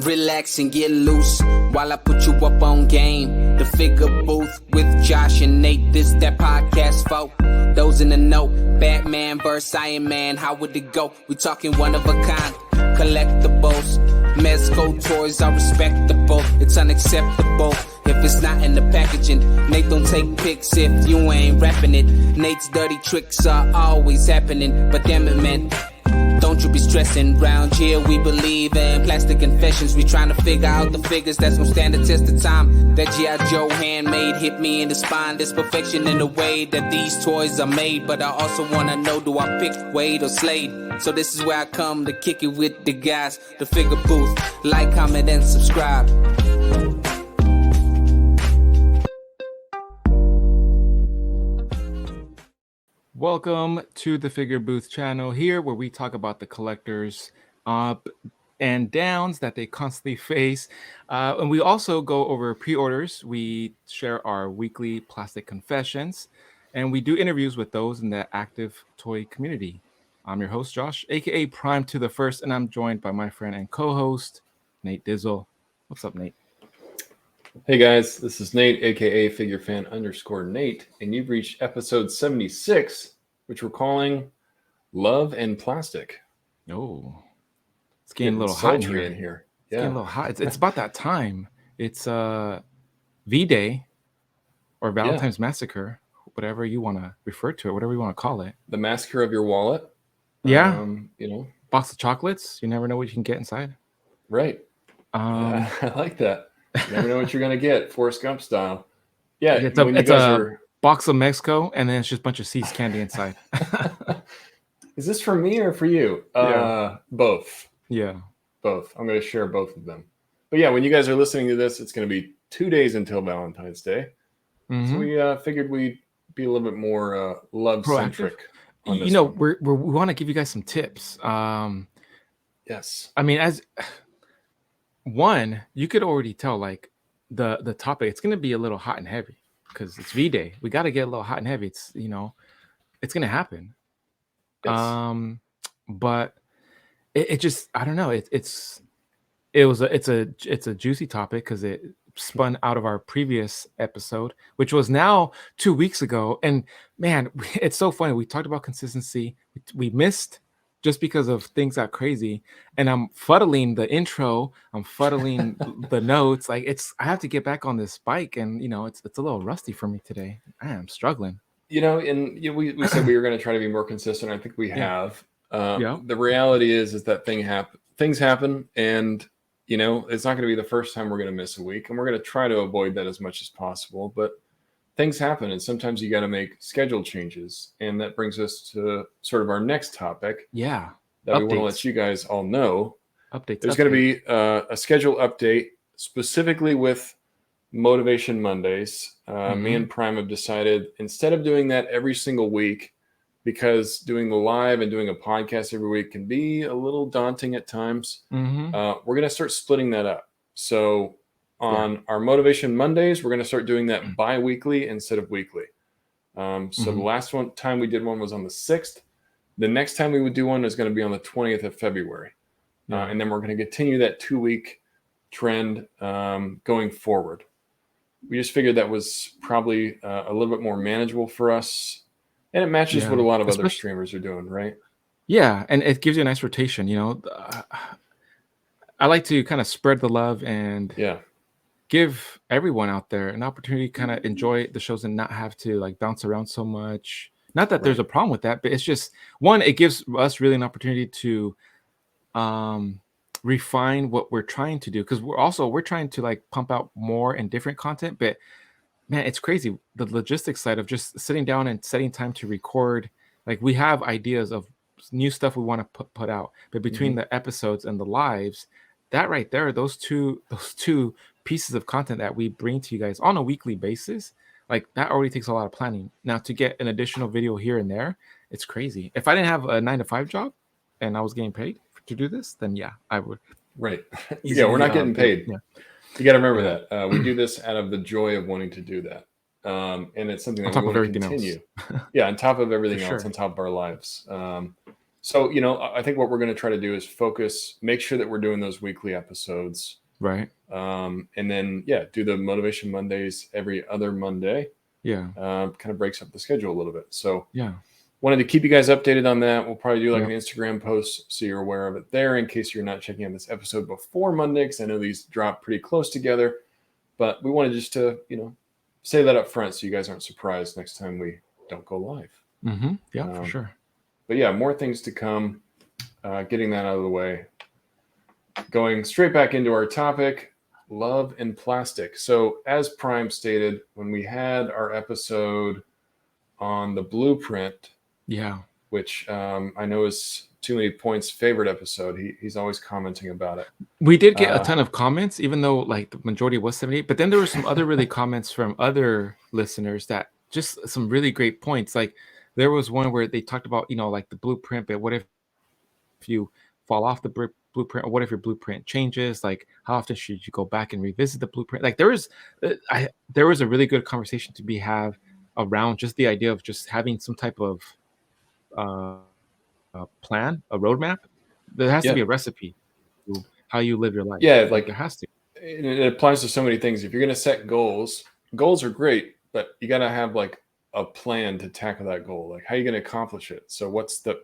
Relax and get loose while I put you up on game. The Figure Booth with Josh and Nate. This that podcast for those in the know. Batman vs. Iron Man, how would it go? We talking one of a kind. Collectibles, Mezco toys are respectable. It's unacceptable if it's not in the packaging. Nate don't take pics if you ain't rapping it. Nate's dirty tricks are always happening. But damn it, man, don't you be stressing. Round here we believe in plastic confessions. We trying to figure out the figures that's gonna stand the test of time. That G.I. Joe handmade hit me in the spine. There's perfection in the way that these toys are made. But I also wanna know, do I pick Wade or Slade? So this is where I come to kick it with the guys. The Figure Booth. Like, comment, and subscribe. Welcome to the Figure Booth channel, here where we talk about the collectors' up and downs that they constantly face. And we also go over pre-orders. We share our weekly plastic confessions, and we do interviews with those in the active toy community. I'm your host, Josh, aka Prime to the First, and I'm joined by my friend and co-host, Nate Dizzle. What's up, Nate? Hey guys, this is Nate, aka FigureFan_Nate, and you've reached episode 76, which we're calling Love and Plastic. Oh, it's getting a little hot in here. Yeah. It's getting a little hot. It's about that time. It's V-Day or Valentine's Massacre, whatever you want to refer to it, whatever you want to call it. The massacre of your wallet. Yeah. Box of chocolates. You never know what you can get inside. Right. I like that. You never know what you're going to get, Forrest Gump style. Yeah, it's a box of Mexico, and then it's just a bunch of Seeds candy inside. Is this for me or for you? Both. Yeah. Both. I'm going to share both of them. But yeah, when you guys are listening to this, it's going to be 2 days until Valentine's Day. Mm-hmm. So we figured we'd be a little bit more love-centric. We want to give you guys some tips. Yes. I mean, as... One, you could already tell, like, the topic, it's going to be a little hot and heavy because it's V-Day. We got to get a little hot and heavy. It's, it's going to happen. Yes. But it just, I don't know. It's a juicy topic because it spun out of our previous episode, which was now 2 weeks ago. And man, it's so funny. We talked about consistency. We missed just because of things got crazy, and I'm fuddling the intro, I'm fuddling the notes. Like I have to get back on this bike, and it's a little rusty for me today. I'm struggling. We said we were going to try to be more consistent. I think we have. The reality is that things happen, and it's not going to be the first time we're going to miss a week, and we're going to try to avoid that as much as possible. But things happen, and sometimes you got to make schedule changes. And that brings us to sort of our next topic. Yeah. That updates. We want to let you guys all know. Updates. There's going to be a schedule update specifically with Motivation Mondays. Me and Prime have decided, instead of doing that every single week, because doing the live and doing a podcast every week can be a little daunting at times, we're going to start splitting that up. So on our Motivation Mondays, we're going to start doing that bi-weekly instead of weekly. The last time we did one was on the 6th. The next time we would do one is going to be on the 20th of February. And then we're going to continue that 2-week trend going forward. We just figured that was probably a little bit more manageable for us. And it matches what a lot of other streamers are doing, right? Yeah, and it gives you a nice rotation. I like to kind of spread the love and give everyone out there an opportunity to kind of enjoy the shows and not have to like bounce around so much. Not that there's a problem with that, but it's just, one, it gives us really an opportunity to refine what we're trying to do, because we're trying to like pump out more and different content. But man, it's crazy, the logistics side of just sitting down and setting time to record. Like, we have ideas of new stuff we want to put out, but between the episodes and the lives, that right there, those two pieces of content that we bring to you guys on a weekly basis, like, that already takes a lot of planning. Now, to get an additional video here and there, it's crazy. If I didn't have a 9-to-5 job and I was getting paid to do this, then yeah, I would. Right. We're not getting paid. Yeah. You got to remember that. We do this out of the joy of wanting to do that. And it's something that we want to continue. On top of everything else, on top of our lives. So, I think what we're going to try to do is make sure that we're doing those weekly episodes. Right. And then, do the Motivation Mondays every other Monday. Yeah. Kind of breaks up the schedule a little bit. So, Yeah. wanted to keep you guys updated on that. We'll probably do like Yep. an Instagram post so you're aware of it there in case you're not checking out this episode before Monday, because I know these drop pretty close together. But we wanted just to, say that up front so you guys aren't surprised next time we don't go live. Mm-hmm. Yeah, for sure. But yeah, more things to come. Getting that out of the way. Going straight back into our topic, love and plastic. So as Prime stated, when we had our episode on the blueprint, Yeah. which I know is Too Many Points' favorite episode, he's always commenting about it. We did get a ton of comments, even though like the majority was 78. But then there were some other really comments from other listeners that just some really great points. Like there was one where they talked about, like the blueprint, but what if you fall off the blueprint, or what if your blueprint changes? Like how often should you go back and revisit the blueprint? Like there was a really good conversation to be have around just the idea of just having some type of plan, a roadmap. There has to be a recipe to how you live your life. Yeah, like there has to. It applies to so many things. If you're going to set goals are great, but you got to have like a plan to tackle that goal. Like how are you going to accomplish it? So what's the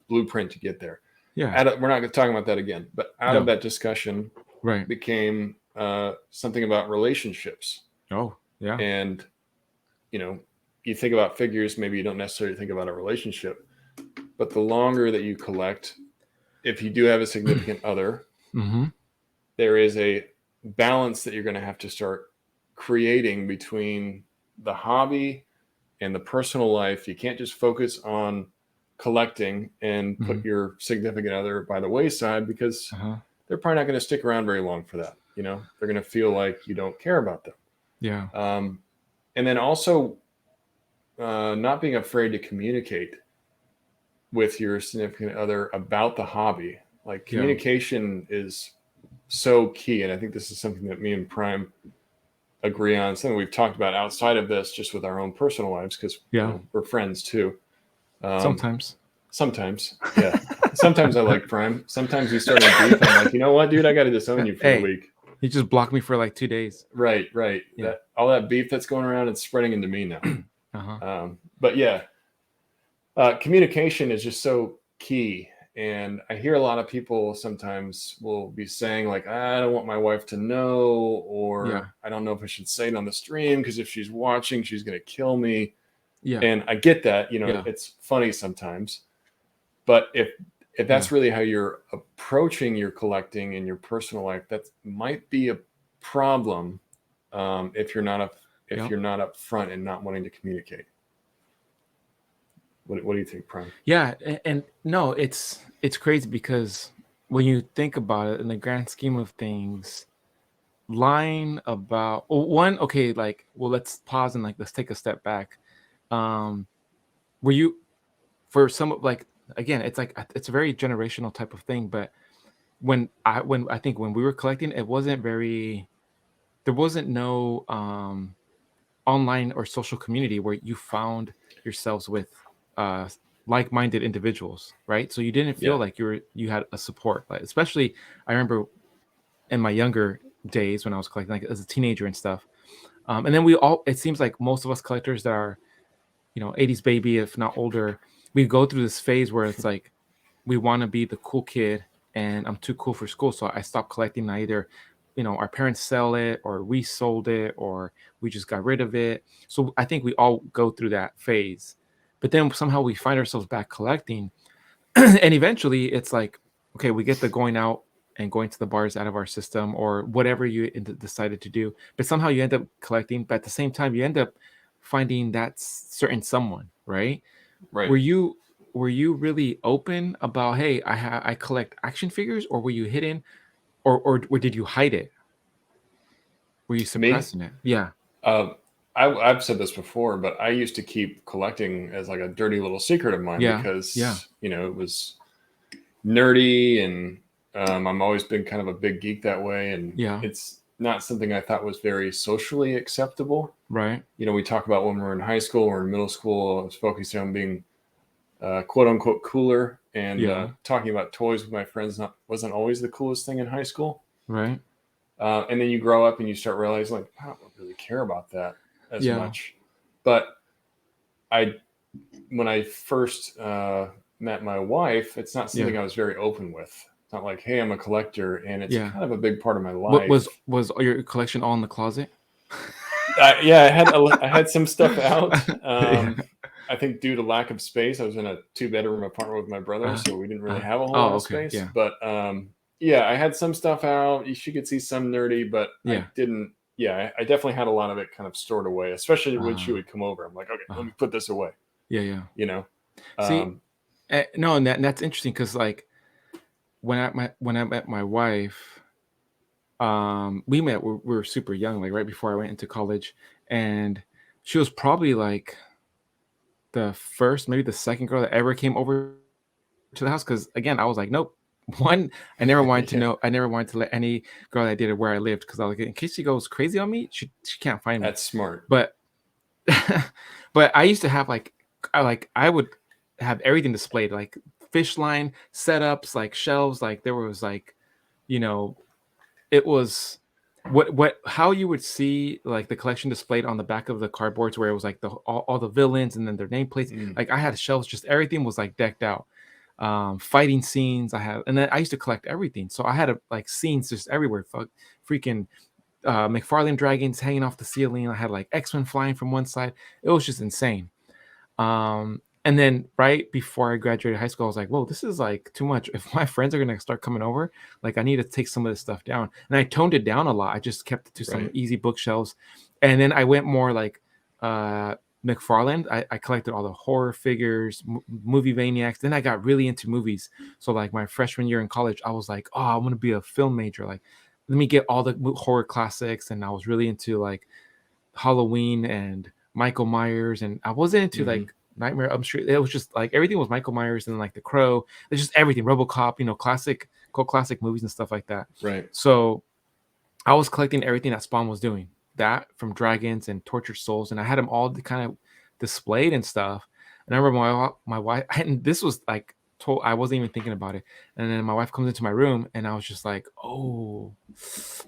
blueprint to get there? Yeah. We're not talking about that again, but out of that discussion became something about relationships. Oh, yeah. And, you think about figures, maybe you don't necessarily think about a relationship, but the longer that you collect, if you do have a significant other, there is a balance that you're going to have to start creating between the hobby and the personal life. You can't just focus on collecting and put your significant other by the wayside, because they're probably not going to stick around very long for that. They're going to feel like you don't care about them. Yeah. And then also not being afraid to communicate with your significant other about the hobby. Like communication is so key. And I think this is something that me and Prime agree on, something we've talked about outside of this, just with our own personal lives, because we're friends too. Sometimes, yeah. Sometimes I like Prime. Sometimes we start a beef. I'm like, you know what, dude, I got to disown you for the week. You just blocked me for like 2 days. Right. Yeah. All that beef that's going around, it's spreading into me now. But yeah, communication is just so key. And I hear a lot of people sometimes will be saying like, I don't want my wife to know, or I don't know if I should say it on the stream, because if she's watching, she's going to kill me. Yeah. And I get that, it's funny sometimes, but if that's really how you're approaching your collecting in your personal life, that might be a problem if you're not up front and not wanting to communicate. What do you think, Prime? Yeah, and no, it's crazy, because when you think about it in the grand scheme of things, lying about let's pause and let's take a step back. Were you, for some, like, again, it's like it's a very generational type of thing, but when I think when we were collecting, there wasn't no online or social community where you found yourselves with like-minded individuals, right? So you didn't feel like you had a support. Like, especially I remember in my younger days when I was collecting, like as a teenager and stuff. And then it seems like most of us collectors that are 80s baby, if not older, we go through this phase where it's like we want to be the cool kid, and I'm too cool for school, so I stopped collecting. I either our parents sell it, or we sold it, or we just got rid of it. So I think we all go through that phase, but then somehow we find ourselves back collecting. And eventually it's like, okay, we get the going out and going to the bars out of our system, or whatever you decided to do, but somehow you end up collecting. But at the same time, you end up finding that certain someone, right? Were you really open about, hey, I collect action figures, or were you hidden, or did you hide it? Were you suppressing it? Yeah. I've said this before, but I used to keep collecting as like a dirty little secret of mine, because it was nerdy, and I'm always been kind of a big geek that way, and it's not something I thought was very socially acceptable. Right. We talk about when we're in high school or in middle school, I was focusing on being quote unquote cooler, and Yeah. talking about toys with my friends wasn't always the coolest thing in high school. Right. And then you grow up and you start realizing, like, I don't really care about that as Yeah. much. But when I first met my wife, it's not something I was very open with. It's not like, hey, I'm a collector, and it's kind of a big part of my life. What was your collection all in the closet? I had some stuff out. Yeah. I think due to lack of space, I was in a 2-bedroom apartment with my brother, so we didn't really have a whole lot of space. Yeah. But I had some stuff out. She could see some nerdy, but I didn't. Yeah, I definitely had a lot of it kind of stored away, especially when she would come over. I'm like, okay, let me put this away. Yeah. You know. See, no, and that's interesting because like when I met my wife, we were super young, like right before I went into college, and she was probably like the first, maybe the second girl that ever came over to the house. Because again, I was like, nope. One, I never wanted to know. I never wanted to let any girl that did it where I lived, because I was like, in case she goes crazy on me, she can't find me. That's smart. But but I used to have I would have everything displayed, like fish line setups, like shelves, like there was like, it was how you would see like the collection displayed on the back of the cardboards, where it was like all the villains and then their nameplates. Like I had shelves, just everything was like decked out. Fighting scenes and then I used to collect everything, so I had like scenes just everywhere. Freaking McFarlane dragons hanging off the ceiling. I had like X-Men flying from one side. It was just insane. And then right before I graduated high school, I was like, whoa, this is like too much. If my friends are going to start coming over, like I need to take some of this stuff down. And I toned it down a lot. I just kept it to some easy bookshelves. And then I went more like McFarlane. I collected all the horror figures, movie maniacs. Then I got really into movies. So like my freshman year in college, I was like, oh, I want to be a film major. Like, let me get all the horror classics. And I was really into like Halloween and Michael Myers. And I wasn't into like Nightmare on Elm Street. It was just like everything was Michael Myers and like The Crow. It's just everything. RoboCop, classic movies and stuff like that. Right. So I was collecting everything that Spawn was doing. That from Dragons and Tortured Souls, and I had them all kind of displayed and stuff. And I remember my wife, and this was like I wasn't even thinking about it. And then my wife comes into my room, and I was just like, "Oh,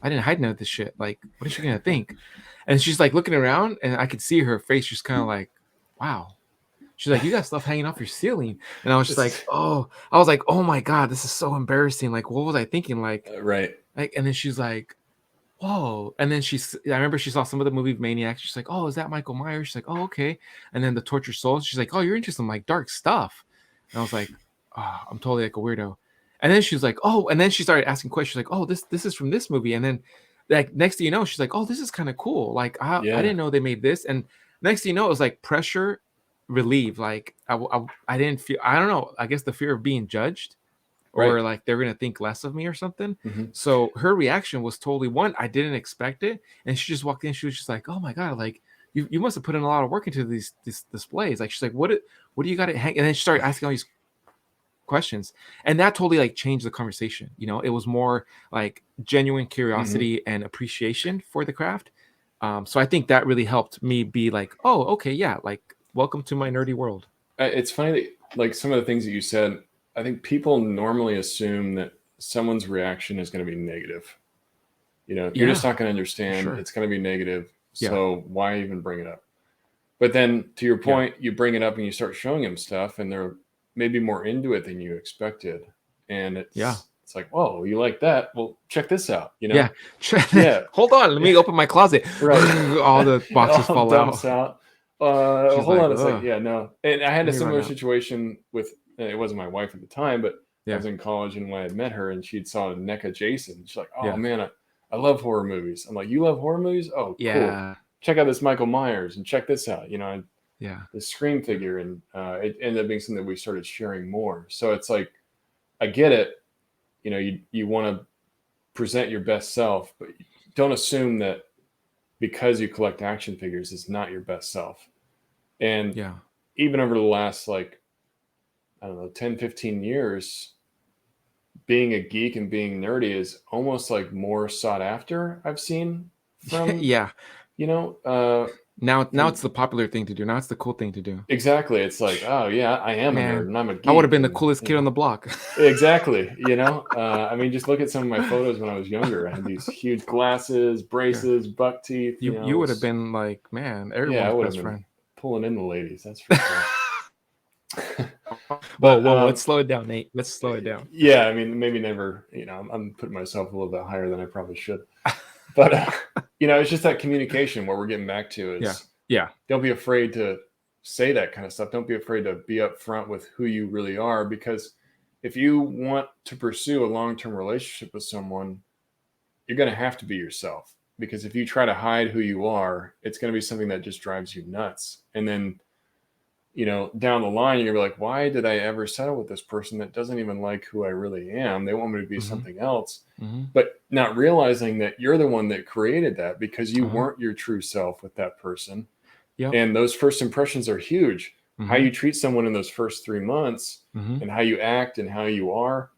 I didn't hide none of this shit. Like, what is she gonna think?" And she's like looking around, and I could see her face just kind of like, "Wow." She's like, "You got stuff hanging off your ceiling," and I was just like, "Oh," I was like, "Oh my god, this is so embarrassing. Like, what was I thinking?" Like, and then she's like, whoa. And then I remember she saw some of the movie Maniacs. She's like, oh, is that Michael Myers? She's like, oh, okay. And then the Tortured Souls. She's like, oh, you're interested in like dark stuff. And I was like, oh, I'm totally like a weirdo. And then she's like, oh, and then she started asking questions like, oh, this is from this movie. And then like next thing you know, she's like, oh, this is kind of cool. Like I didn't know they made this. And next thing you know, it was like pressure relieved. Like I didn't feel, I don't know, I guess the fear of being judged. Or like they're gonna think less of me or something. So her reaction was totally one. I didn't expect it, and she just walked in. She was just like, "Oh my god! Like you must have put in a lot of work into these displays." Like she's like, "What do you got to hang?" And then she started asking all these questions, and that totally like changed the conversation. It was more like genuine curiosity and appreciation for the craft. So I think that really helped me be like, "Oh, okay, yeah, like welcome to my nerdy world." It's funny that like some of the things that you said. I think people normally assume that someone's reaction is going to be negative. You're just not going to understand. Sure. It's going to be negative. So why even bring it up? But then to your point, you bring it up and you start showing them stuff, and they're maybe more into it than you expected. And it's like, oh, you like that? Well, check this out. Yeah. Hold on. Let me open my closet. Right. All the boxes fall out. Hold like, on. It's like, no. And I had a similar situation with, it wasn't my wife at the time, but I was in college, and when I met her and she'd saw NECA Jason, she's like, oh man, I love horror movies. I'm like, you love horror movies? Oh, cool. Check out this Michael Myers and check this out. The Scream figure. And it ended up being something that we started sharing more. So it's like, I get it. You want to present your best self, but don't assume that because you collect action figures, it's not your best self. And even over the last, like, I don't know, 10, 15 years, being a geek and being nerdy is almost like more sought after. I've seen from, Now it's the popular thing to do. Now it's the cool thing to do. Exactly. It's like, oh yeah, I am a nerd Man, and I'm a I would have geek, been the and coolest kid on the block. exactly. I mean, just look at some of my photos when I was younger. I had these huge glasses, Yeah. braces, buck teeth. You would have been like, man, Yeah, I everyone's would have best been friend. pulling in the ladies. That's for sure. Whoa, But let's slow it down, Nate. Let's slow it down. yeah, I mean, maybe never. I'm putting myself a little bit higher than I probably should. But it's just that communication where we're getting back to is Yeah. don't be afraid to say that kind of stuff. Don't be afraid to be upfront with who you really are, because if you want to pursue a long-term relationship with someone, you're going to have to be yourself, because if you try to hide who you are, it's going to be something that just drives you nuts. And then, down the line, you're going to be like, why did I ever settle with this person that doesn't even like who I really am? They want me to be something else. But not realizing that you're the one that created that, because you weren't your true self with that person. Yep. And those first impressions are huge. How you treat someone in those first 3 months and how you act and how you are,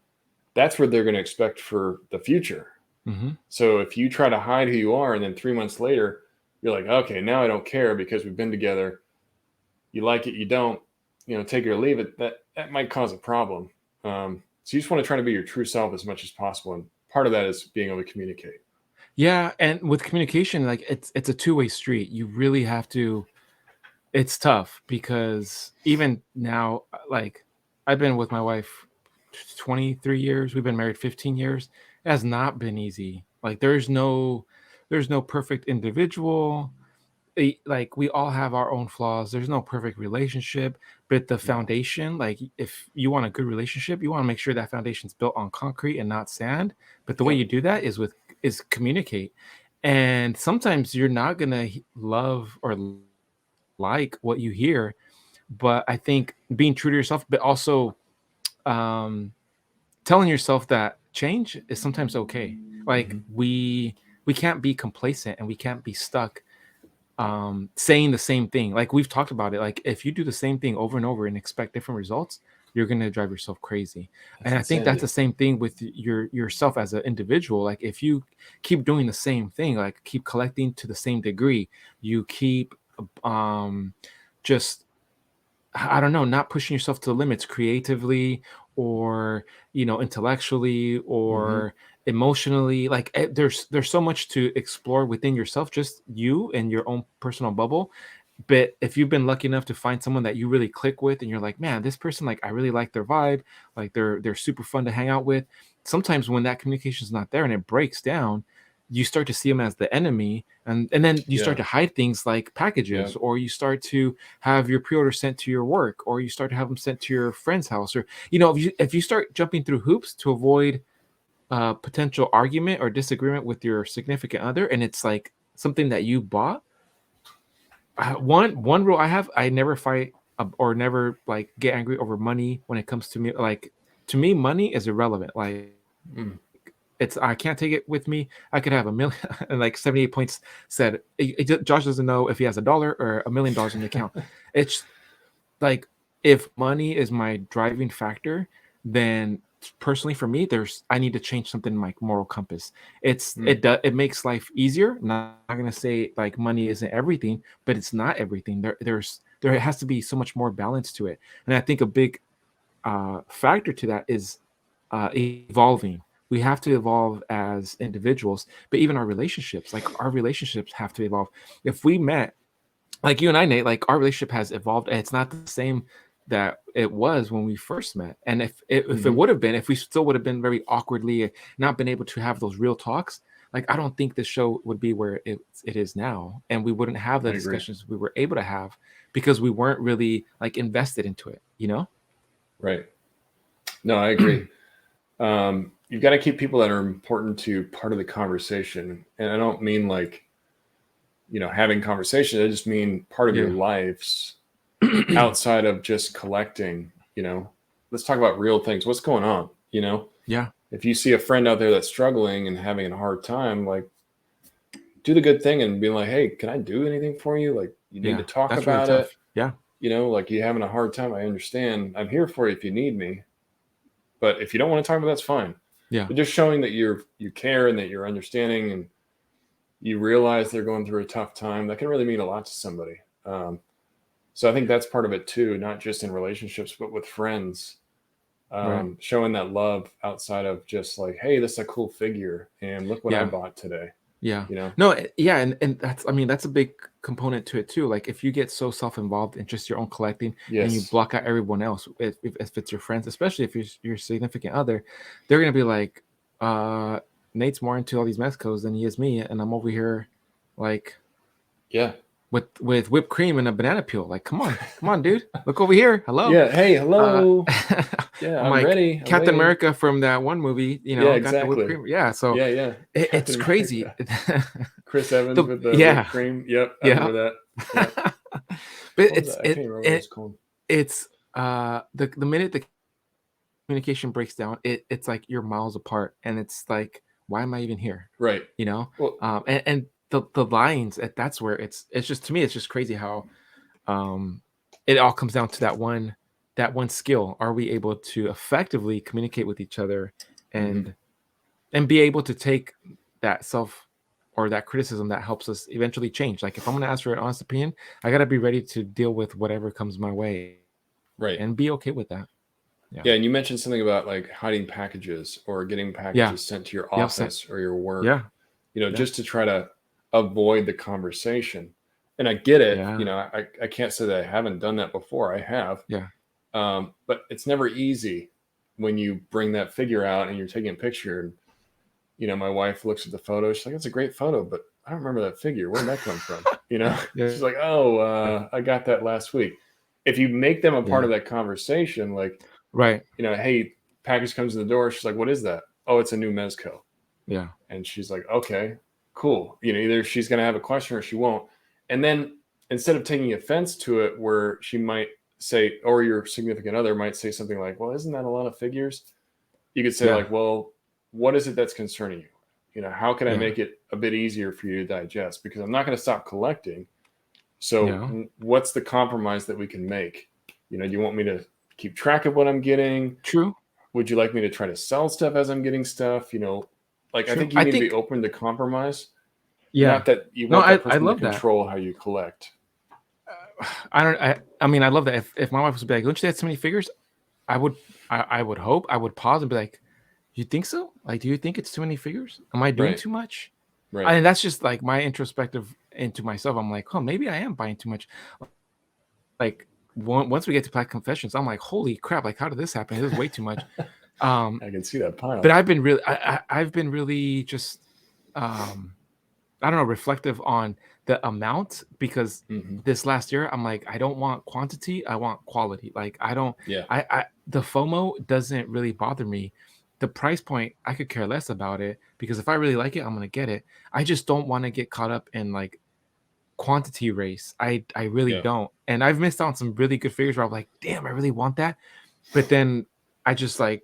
that's what they're going to expect for the future. So if you try to hide who you are and then 3 months later, you're like, okay, now I don't care because we've been together. You like it, you don't, take it or leave it. That might cause a problem. So you just want to try to be your true self as much as possible. And part of that is being able to communicate. Yeah, and with communication, like it's a two-way street. You really have to. It's tough because even now, like I've been with my wife 23 years. We've been married 15 years. It has not been easy. Like there's no perfect individual. Like we all have our own flaws. There's no perfect relationship, but the foundation, like if you want a good relationship, you want to make sure that foundation's built on concrete and not sand. But the way Yep. you do that is communicate. And sometimes you're not gonna love or like what you hear, but I think being true to yourself, but also um telling yourself that change is sometimes okay. Like we can't be complacent and we can't be stuck saying the same thing. Like we've talked about it, like if you do the same thing over and over and expect different results, you're going to drive yourself crazy. And I think that's the same thing with yourself as an individual. Like if you keep doing the same thing, like keep collecting to the same degree, you keep just I don't know, not pushing yourself to the limits creatively or intellectually or emotionally. Like there's so much to explore within yourself, just you and your own personal bubble. But if you've been lucky enough to find someone that you really click with and you're like, man, this person, like I really like their vibe, like they're super fun to hang out with. Sometimes when that communication is not there and it breaks down, you start to see them as the enemy, and then you start to hide things like packages, or you start to have your pre-order sent to your work, or you start to have them sent to your friend's house, or if you start jumping through hoops to avoid potential argument or disagreement with your significant other, and it's like something that you bought. One rule I have: I never fight or never like get angry over money when it comes to me. Like to me, money is irrelevant. Like I can't take it with me. I could have a million and like 78 points said. Josh doesn't know if he has $1 or $1 million in the account. It's like if money is my driving factor, then personally for me, I need to change something in my moral compass. It makes life easier. Not gonna say like money isn't everything, but it's not everything. There has to be so much more balance to it. And I think a big factor to that is evolving. We have to evolve as individuals, but even our relationships have to evolve. If we met, like you and I, Nate, like our relationship has evolved, and it's not the same that it was when we first met. And if it would have been, if we still would have been very awkwardly not been able to have those real talks, like I don't think this show would be where it is now, and we wouldn't have the discussions we were able to have because we weren't really like invested into it, Right. No, I agree. You've got to keep people that are important to part of the conversation. And I don't mean like, having conversation. I just mean part of your lives outside of just collecting, let's talk about real things. What's going on, Yeah. If you see a friend out there that's struggling and having a hard time, like do the good thing and be like, hey, can I do anything for you? Like you need to talk about really it. Yeah. Like you having a hard time. I understand. I'm here for you if you need me. But if you don't want to talk about it, that's fine. Yeah. But just showing that you care and that you're understanding and, you realize they're going through a tough time, that can really mean a lot to somebody. So I think that's part of it too, not just in relationships, but with friends. Right. Showing that love outside of just like, hey, this is a cool figure, and look what I Yeah. bought today. Yeah. You know? No, yeah, and that's, I mean, that's a big component to it too. Like if you get so self-involved in just your own collecting and you Yes. block out everyone else, if it's your friends, especially if you're your significant other, they're gonna be like, Nate's more into all these Mexicos than he is me, and I'm over here like Yeah. with whipped cream and a banana peel. Like, come on, dude. Look over here. Hello. Yeah. Hey, Uh, hello. Yeah, I'm I'm like ready. I'm Captain waiting. America from that one movie, you Yeah, know, got the whipped exactly. cream. Yeah, so Yeah. it's Captain crazy. America. Chris Evans The with the yeah, whipped cream. Yep, I yeah. remember that. Yeah. But What was that? I can't remember what it was called. it's the minute the communication breaks down, it's like you're miles apart, and it's like, why am I even here? Right. You know? Well, And the lines, that's where it's just, to me, it's just crazy how it all comes down to that one skill. Are we able to effectively communicate with each other and be able to take that self or that criticism that helps us eventually change? Like if I'm going to ask for an honest opinion, I got to be ready to deal with whatever comes my way right. and be okay with that. Yeah, and you mentioned something about like hiding packages or getting packages sent to your Yeah, office or your work. Yeah. You know, Yeah. just to try to avoid the conversation. And I get it. Yeah. You know, I can't say that I haven't done that before. I have. Yeah. But it's never easy when you bring that figure out and you're taking a picture. And, you know, my wife looks at the photo. She's like, "It's a great photo, but I don't remember that figure. Where'd that come from?" You know, Yeah. she's like, "Oh, I got that last week." If you make them a part Yeah. of that conversation, like, Right. you know, hey, package comes to the door. She's like, "What is that?" "Oh, it's a new Mezco." Yeah. And she's like, "Okay, cool." You know, either she's going to have a question or she won't. And then instead of taking offense to it, where she might say, or your significant other might say something like, "Well, isn't that a lot of figures?" You could say, Yeah. like, "Well, what is it that's concerning you? You know, how can I Yeah. make it a bit easier for you to digest? Because I'm not going to stop collecting. So, Yeah. what's the compromise that we can make? You know, do you want me to keep track of what I'm getting? True. Would you like me to try to sell stuff as I'm getting stuff? You know, like, I True. think you need to be open to compromise. Yeah. Not that you No, want that I person to love that. control how you collect. I mean, I love that. If my wife was like, "Don't you have so many figures?" I would hope, I would pause and be like, "You think so? Like, do you think it's too many figures? Am I doing Right. too much?" Right. And that's just like my introspective into myself. I'm like, "Oh, maybe I am buying too much." Like once we get to Black Confessions, I'm like, "Holy crap! Like, how did this happen? This is way too much." I can see that pile. But I've been really just I don't know, reflective on the amount, because this last year I'm like, I don't want quantity, I want quality. Like I don't, Yeah. I the FOMO doesn't really bother me. The price point, I could care less about it, because if I really like it, I'm gonna get it. I just don't want to get caught up in like quantity race. I really Yeah. don't. And I've missed out on some really good figures where I'm like, damn, I really want that. But then I just like,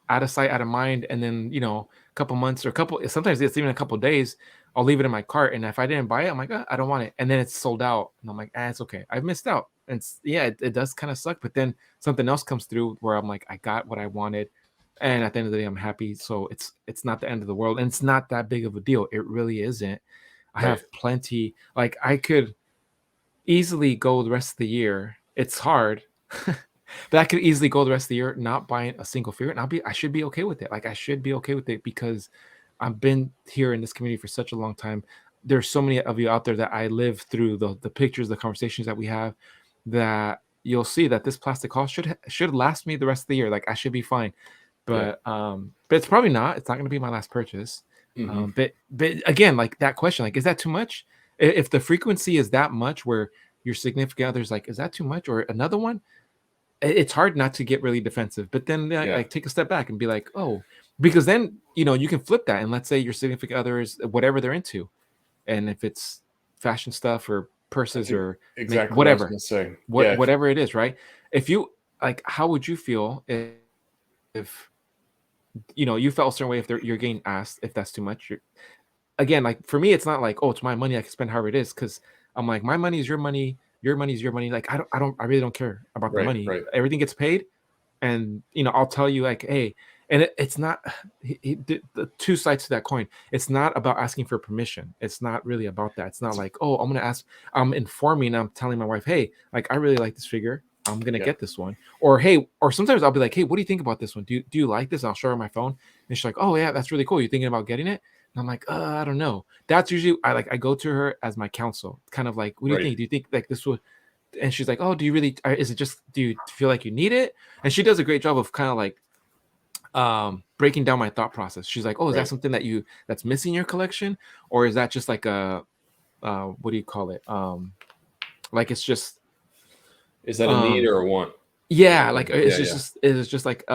out of sight, out of mind, and then, you know, a couple months or sometimes it's even a couple days, I'll leave it in my cart, and if I didn't buy it, I'm like, I don't want it, and then it's sold out, and I'm like, it's okay, I've missed out. And it does kind of suck, but then something else comes through where I'm like, I got what I wanted, and at the end of the day, I'm happy. So it's not the end of the world, and it's not that big of a deal. It really isn't. I have plenty. Like I could easily go the rest of the year. It's hard. But I could easily go the rest of the year not buying a single figure, and I should be okay with it. Like I should be okay with it, because I've been here in this community for such a long time. There's so many of you out there that I live through the pictures, the conversations that we have, that you'll see that this plastic haul should last me the rest of the year. Like I should be fine. But it's probably not. It's not going to be my last purchase. But again, like that question, like, is that too much? If the frequency is that much, where your significant other's like, is that too much? Or another one, it's hard not to get really defensive. But then like take a step back and be like, oh, because then, you know, you can flip that. And let's say your significant other is whatever they're into, and if it's fashion stuff or purses or exactly whatever, what I was gonna say. Whatever it is, right? If you like, how would you feel if you know, you felt a certain way if you're getting asked if that's too much? Again, like for me, it's not like, oh, it's my money, I can spend however it is, because I'm like, my money is your money, your money is your money. Like I really don't care about the money. Right. Everything gets paid, and you know, I'll tell you like, hey, And it's not he did the two sides to that coin. It's not about asking for permission. It's not really about that. It's not like, oh, I'm gonna ask. I'm informing. I'm telling my wife, hey, like I really like this figure. I'm gonna get this one. Or hey, or sometimes I'll be like, hey, what do you think about this one? Do you like this? I'll show her my phone, and she's like, oh yeah, that's really cool. You thinking about getting it? And I'm like, I don't know. That's usually I go to her as my counsel, kind of like, what do you think? Do you think like this would? And she's like, oh, do you really? Is it just? Do you feel like you need it? And she does a great job of kind of like breaking down my thought process. She's like, oh, is that something that's missing in your collection, or is that just like a what do you call it, like it's just, is that a need or a want? Like it's just like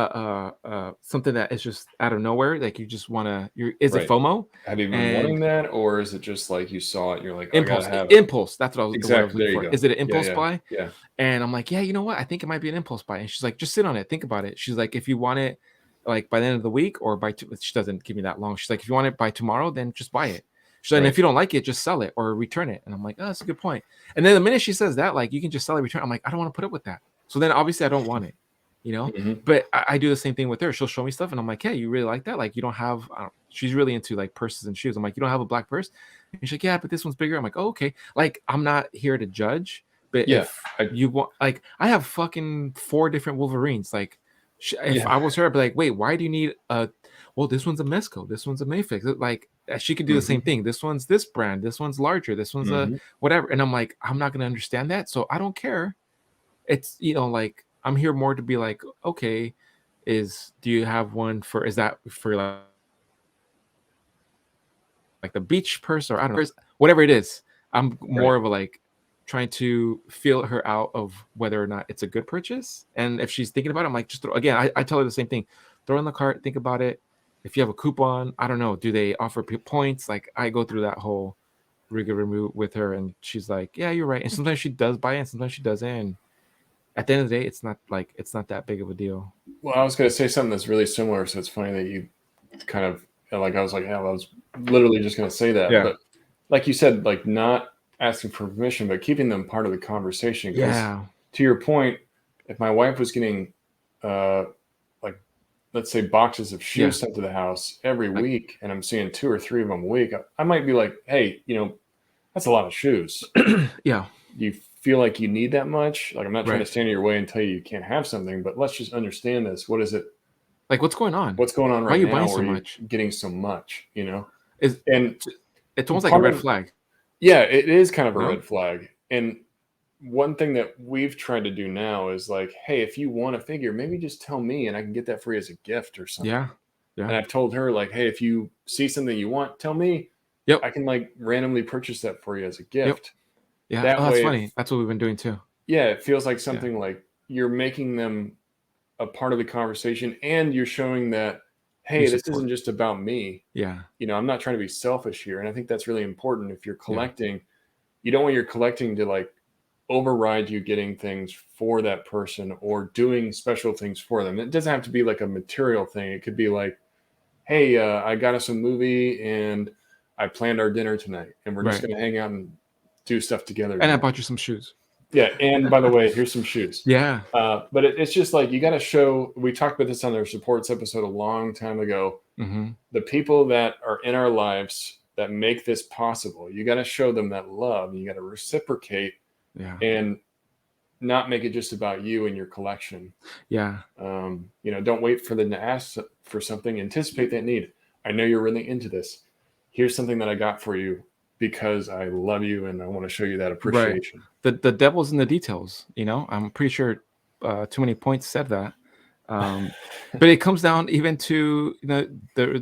something that is just out of nowhere, like you just want to, is it FOMO? Have you been wanting that, or is it just like you saw it, you're like, impulse, that's what I was exactly, there you go. Is it an impulse buy? Yeah. And I'm like, yeah, you know what, I think it might be an impulse buy. And she's like, just sit on it, think about it. She's like, if you want it like by the end of the week or she doesn't give me that long. She's like, if you want it by tomorrow, then just buy it. She's like, and if you don't like it, just sell it or return it. And I'm like, oh, that's a good point. And then the minute she says that, like, you can just sell it, return, I'm like, I don't want to put up with that. So then obviously I don't want it, you know. But I do the same thing with her. She'll show me stuff and I'm like, hey, you really like that? Like, you don't have she's really into like purses and shoes. I'm like, you don't have a black purse? And she's like, yeah, but this one's bigger. I'm like, oh, okay. Like, I'm not here to judge, but if you want, like, I have fucking 4 different Wolverines. Like, if I was her, I'd be like, wait, why do you need well, this one's a Mezco, this one's a Mayfix. Like, she could do the same thing. This one's this brand, this one's larger, this one's a whatever. And I'm like, I'm not gonna understand that, so I don't care. It's, you know, like, I'm here more to be like, okay, do you have one is that for like the beach purse, or I don't know, whatever it is. I'm more of a like trying to feel her out of whether or not it's a good purchase. And if she's thinking about it, I'm like, just throw, again, I tell her the same thing. Throw in the cart, think about it. If you have a coupon, I don't know, do they offer points? Like, I go through that whole rigmarole with her, and she's like, yeah, you're right. And sometimes she does buy it, and sometimes she doesn't. And at the end of the day, it's not that big of a deal. Well, I was going to say something that's really similar. So it's funny that you kind of like, I was like, yeah, I was literally just going to say that. But like you said, like, not asking for permission, but keeping them part of the conversation. Because to your point, if my wife was getting like, let's say, boxes of shoes sent to the house every week, and I'm seeing 2 or 3 of them a week, I might be like, hey, you know, that's a lot of shoes. You feel like you need that much? Like, I'm not trying to stand in your way and tell you can't have something, but let's just understand this. What is it? Like, what's going on? What's going on right now? Why are you buying so much? Getting so much, you know? And it's almost like a red flag. Yeah, it is kind of a red flag. And one thing that we've tried to do now is like, hey, if you want a figure, maybe just tell me and I can get that for you as a gift or something. Yeah. And I've told her, like, hey, if you see something you want, tell me. I can like randomly purchase that for you as a gift. Yeah, that's funny. That's what we've been doing too. Yeah, it feels like something like you're making them a part of the conversation, and you're showing that, hey, this isn't just about me. Yeah. You know, I'm not trying to be selfish here. And I think that's really important. If you're collecting, you don't want your collecting to like override you getting things for that person or doing special things for them. It doesn't have to be like a material thing. It could be like, hey, I got us a movie and I planned our dinner tonight, and we're just going to hang out and do stuff together. And I bought you some shoes. Yeah. And by the way, here's some shoes. Yeah. But it's just like, you got to show, we talked about this on their supports episode a long time ago. The people that are in our lives that make this possible, you got to show them that love. You got to reciprocate and not make it just about you and your collection. Yeah. You know, don't wait for them to ask for something. Anticipate that need. I know you're really into this. Here's something that I got for you because I love you and I want to show you that appreciation. Right. The devil's in the details, you know. I'm pretty sure Too Many Points said that. But it comes down even to, you know,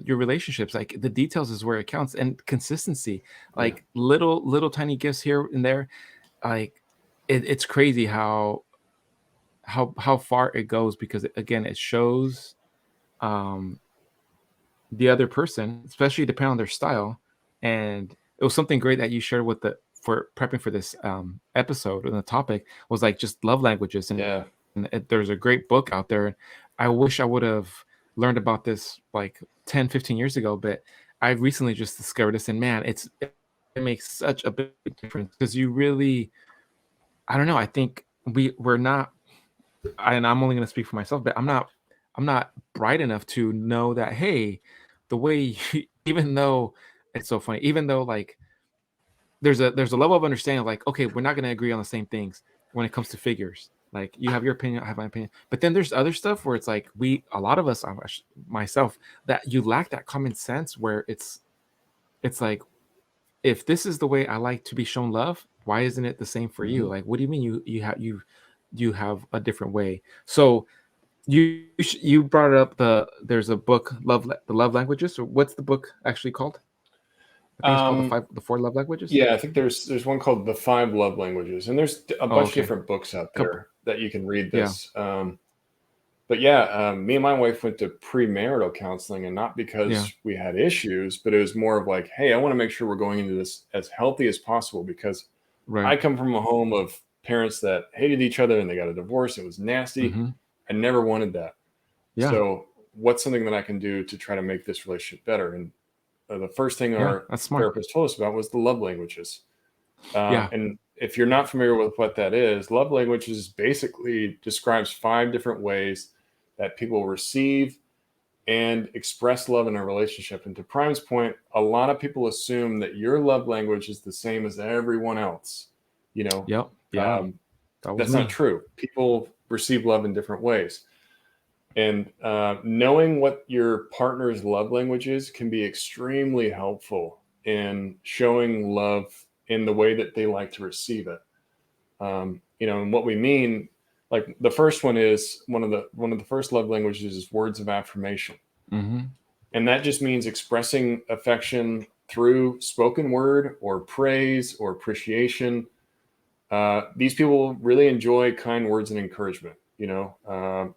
your relationships. Like, the details is where it counts, and consistency. Like little tiny gifts here and there. Like, it's crazy how far it goes, because again, it shows the other person, especially depending on their style. And it was something great that you shared for prepping for this episode, and the topic was like just love languages. And, there's a great book out there. I wish I would have learned about this like 10, 15 years ago, but I recently just discovered this, and man, it makes such a big difference, because you really, I don't know, I think we're not, and I'm only going to speak for myself, but I'm not I'm not bright enough to know that, hey, the way even though it's so funny, even though like there's a level of understanding of like, okay, we're not going to agree on the same things when it comes to figures. Like you have your opinion, I have my opinion, but then there's other stuff where it's like a lot of us, myself, that you lack that common sense where it's like, if this is the way I like to be shown love, why isn't it the same for you? Like, what do you mean you have a different way? So you brought it up, there's a book, the love languages, or what's the book actually called? I think it's called the four love languages. Yeah, I think there's one called The 5 Love Languages, and there's a bunch of different books out there that you can read this. But me and my wife went to premarital counseling, and not because we had issues, but it was more of like, hey, I want to make sure we're going into this as healthy as possible, because I come from a home of parents that hated each other and they got a divorce. It was nasty. I never wanted that. So what's something that I can do to try to make this relationship better? And the first thing our therapist told us about was the love languages. And if you're not familiar with what that is, love languages basically describes 5 different ways that people receive and express love in a relationship. And to Prime's point, a lot of people assume that your love language is the same as everyone else. You know, that's not true. People receive love in different ways. And knowing what your partner's love language is can be extremely helpful in showing love in the way that they like to receive it. And what we mean, like the first one is one of the first love languages is words of affirmation. And that just means expressing affection through spoken word or praise or appreciation. These people really enjoy kind words and encouragement.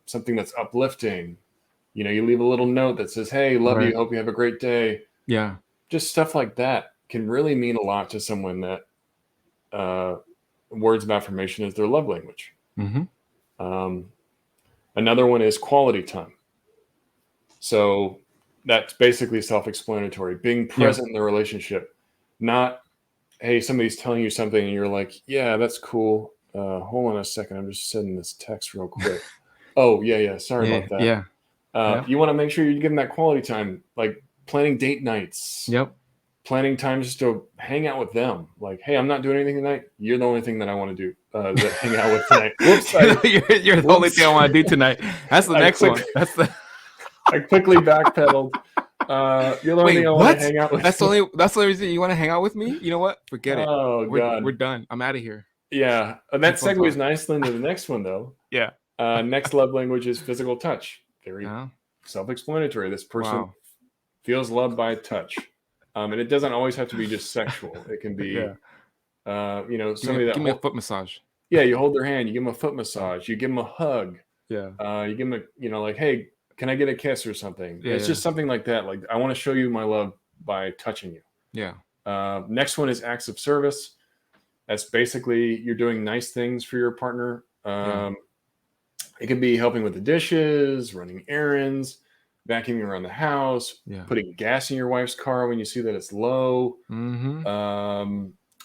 Something that's uplifting. You leave a little note that says, hey, love you, hope you have a great day. Just stuff like that can really mean a lot to someone that words of affirmation is their love language. Another one is quality time. So that's basically self-explanatory, being present in the relationship, not, hey, somebody's telling you something and you're like, yeah, that's cool. Hold on a second. I'm just sending this text real quick. Oh, yeah. Sorry about that. You want to make sure you give them that quality time, like planning date nights. Planning time just to hang out with them. Like, hey, I'm not doing anything tonight. You're the only thing that I want to do, that hang out with tonight. Whoops. You're the only thing I want to do tonight. That's the next one. I quickly backpedaled. You're the only thing I want to hang out with. That's the only reason you want to hang out with me? You know what? Forget it. Oh, God. We're done. I'm out of here. Yeah. That segues nicely into the next one, though. Yeah. Next love language is physical touch. Very self-explanatory. This person feels loved by touch. And it doesn't always have to be just sexual. It can be, somebody that... Give me a foot massage. Yeah, you hold their hand. You give them a foot massage. You give them a hug. Yeah. You give them like, hey, can I get a kiss or something? It's just something like that. Like, I want to show you my love by touching you. Yeah. Next one is acts of service. That's basically you're doing nice things for your partner. It can be helping with the dishes, running errands, vacuuming around the house, putting gas in your wife's car when you see that it's low,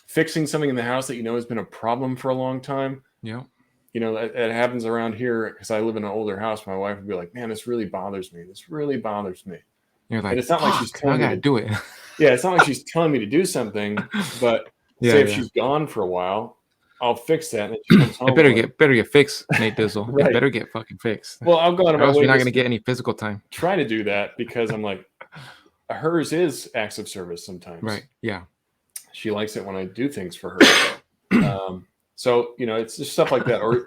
fixing something in the house that has been a problem for a long time. It happens around here because I live in an older house. My wife would be like, man, this really bothers me. You're like, and it's not like she's telling me to do it. It's not like she's telling me to do something, but if she's gone for a while, I'll fix that. And she comes home. It better get fixed, Nate Dizzle. It better get fucking fixed. Well, I'll go on. Or else you're not going to get any physical time. Try to do that because I'm like, hers is acts of service sometimes. Right. Yeah. She likes it when I do things for her. So, it's just stuff like that. Or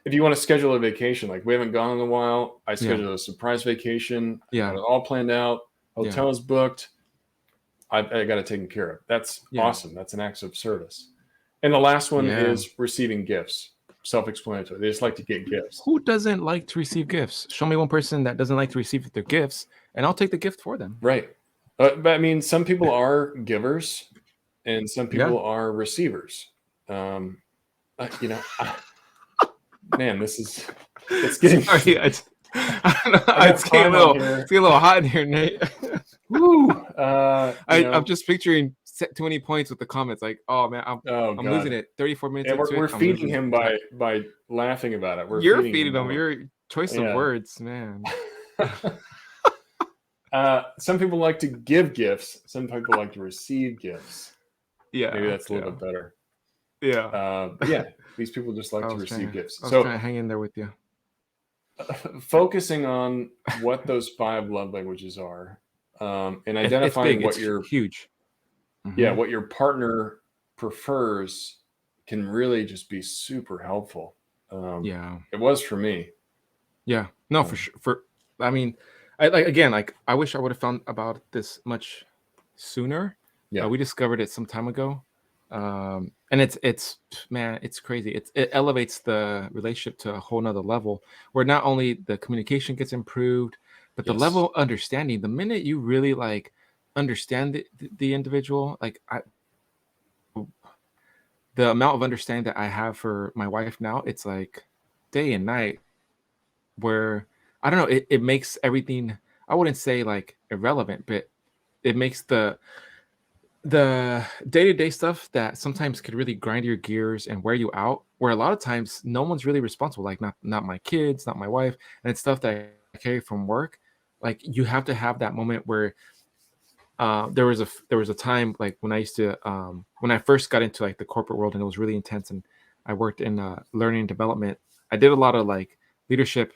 if you want to schedule a vacation, like we haven't gone in a while, I scheduled a surprise vacation. Got it all planned out. Hotel is booked. I got it taken care of. That's awesome. That's an act of service. And the last one is receiving gifts. Self-explanatory. They just like to get gifts. Who doesn't like to receive gifts? Show me one person that doesn't like to receive their gifts, and I'll take the gift for them. Right. But I mean, some people are givers, and some people are receivers. Man, it's getting... Sorry, it's getting a little hot in here, Nate. Woo! I'm just picturing too many points with the comments. Like, oh man, I'm losing it. 34 minutes. And we're feeding him by laughing about it. You're feeding him. Your choice of words, man. Some people like to give gifts. Some people like to receive gifts. Yeah, Maybe that's a little bit better. Yeah. Yeah, these people just like to receive gifts. I was trying to hang in there with you. Focusing on what those 5 love languages are, and It's identifying big. what It's huge. what your partner prefers can really just be super helpful. Yeah. It was for me. Yeah. No, for sure. I mean, I wish I would have found about this much sooner. Yeah. We discovered it some time ago. And it's man, it's crazy. It elevates the relationship to a whole nother level where not only the communication gets improved, but the Yes. level of understanding. The minute you really like understand the individual, the amount of understanding that I have for my wife now, it's like day and night. Where I don't know, it makes everything. I wouldn't say like irrelevant, but it makes the day-to-day stuff that sometimes could really grind your gears and wear you out, where a lot of times no one's really responsible, like not my kids, not my wife, and it's stuff that I carry from work. Like you have to have that moment where there was a time like when I used to when I first got into like the corporate world and it was really intense and I worked in learning and development. I did a lot of like leadership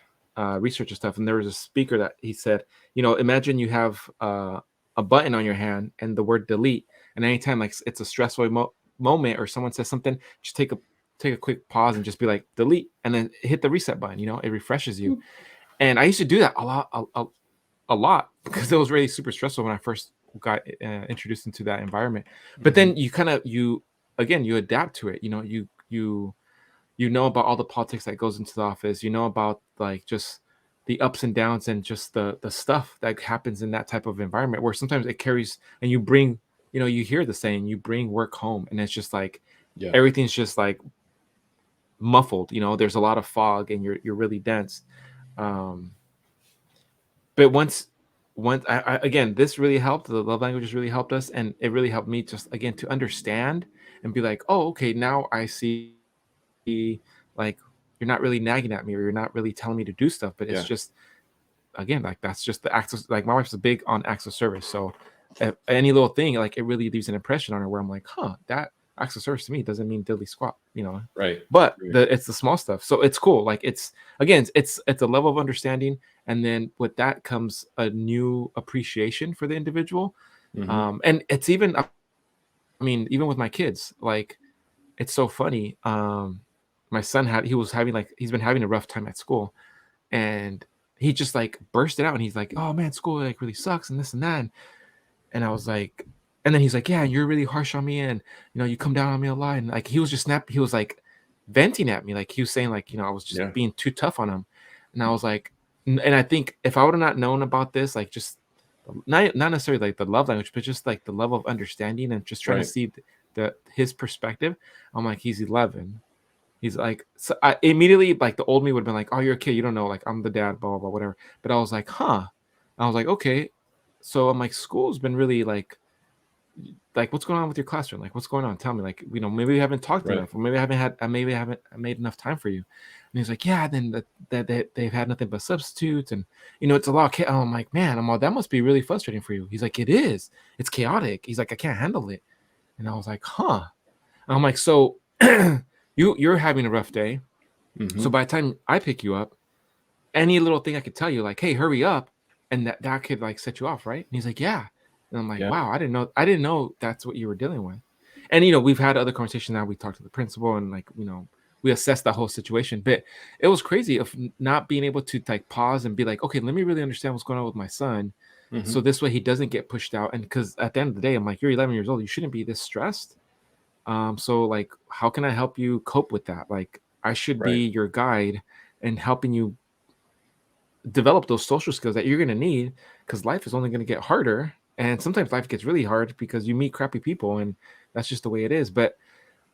research and stuff, and there was a speaker that he said, imagine you have a button on your hand and the word delete, and anytime like it's a stressful moment or someone says something, just take a quick pause and just be like delete, and then hit the reset button. It refreshes you. And I used to do that a lot because it was really super stressful when I first got introduced into that environment. But then you kind of you adapt to it. You know about all the politics that goes into the office. You know about like just the ups and downs and just the stuff that happens in that type of environment where sometimes it carries and you bring, you hear the saying, you bring work home, and it's just like everything's just like muffled. There's a lot of fog and you're really dense. But once I again, this really helped. The love languages really helped us, and it really helped me just again to understand and be like, oh, okay, now I see, like, you're not really nagging at me or you're not really telling me to do stuff, but it's just again, like that's just the access. Like my wife's big on acts of service, so any little thing, like it really leaves an impression on her where I'm like, that acts of service to me doesn't mean diddly squat, Right. But it's the small stuff, so it's cool. Like it's again, it's a level of understanding, and then with that comes a new appreciation for the individual. And it's even, I mean, even with my kids, like it's so funny. My son he's been having a rough time at school, and he just like burst it out, and he's like, oh man, school like really sucks and this and that. And I was like, and then he's like, yeah, you're really harsh on me, and you come down on me a lot. And like he was just he was like venting at me, like he was saying like, I was just being too tough on him. And I was like, and I think if I would have not known about this, like just not necessarily like the love language, but just like the level of understanding and just trying to see his perspective. I'm like, he's 11. He's like, so I immediately, like the old me would have been like, oh, you're a kid, you don't know, like I'm the dad, blah blah blah, whatever. But I was like, I was like, okay. So I'm like, school's been really like what's going on with your classroom? Like, what's going on? Tell me, like, maybe we haven't talked enough, or maybe I haven't made enough time for you. And he's like, yeah, then that they've had nothing but substitutes, and it's a lot of I'm like, man, I'm all, that must be really frustrating for you. He's like, it is. It's chaotic. He's like, I can't handle it. And I was like, And I'm like, so you're having a rough day. So by the time I pick you up, any little thing I could tell you, like, hey, hurry up, and that could like set you off, right? And he's like, yeah. And I'm like, wow, I didn't know that's what you were dealing with. And we've had other conversations now. We talked to the principal, and like, we assessed that whole situation. But it was crazy of not being able to like pause and be like, okay, let me really understand what's going on with my son, so this way he doesn't get pushed out. And because at the end of the day, I'm like, you're 11 years old, you shouldn't be this stressed. So like, how can I help you cope with that? Like, I should be your guide and helping you develop those social skills that you're going to need, because life is only going to get harder. And sometimes life gets really hard because you meet crappy people, and that's just the way it is. But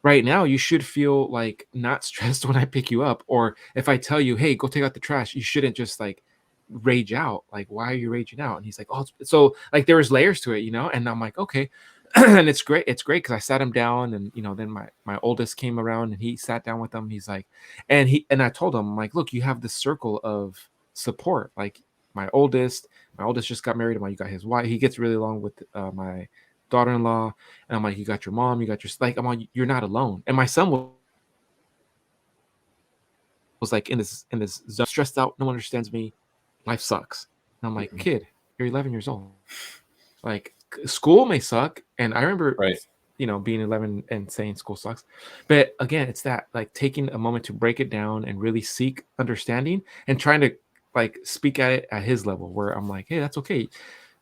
right now, you should feel like not stressed when I pick you up, or if I tell you, hey, go take out the trash, you shouldn't just like rage out. Like, why are you raging out? And he's like, oh, so like there was layers to it, and I'm like, okay. And it's great because I sat him down, and then my oldest came around and he sat down with him. He's like, and I told him, I'm like, look, you have this circle of support. Like, my oldest just got married. I'm like, you got his wife. He gets really along with my daughter-in-law, and I'm like, you got your mom, you got your like. I'm like, you're not alone. And my son was like in this zone, stressed out. No one understands me. Life sucks. And I'm like, kid, you're 11 years old. Like school may suck, and I remember, Right. being 11 and saying school sucks. But again, it's that like taking a moment to break it down and really seek understanding and trying to like speak at it at his level, where I'm like, hey, that's okay.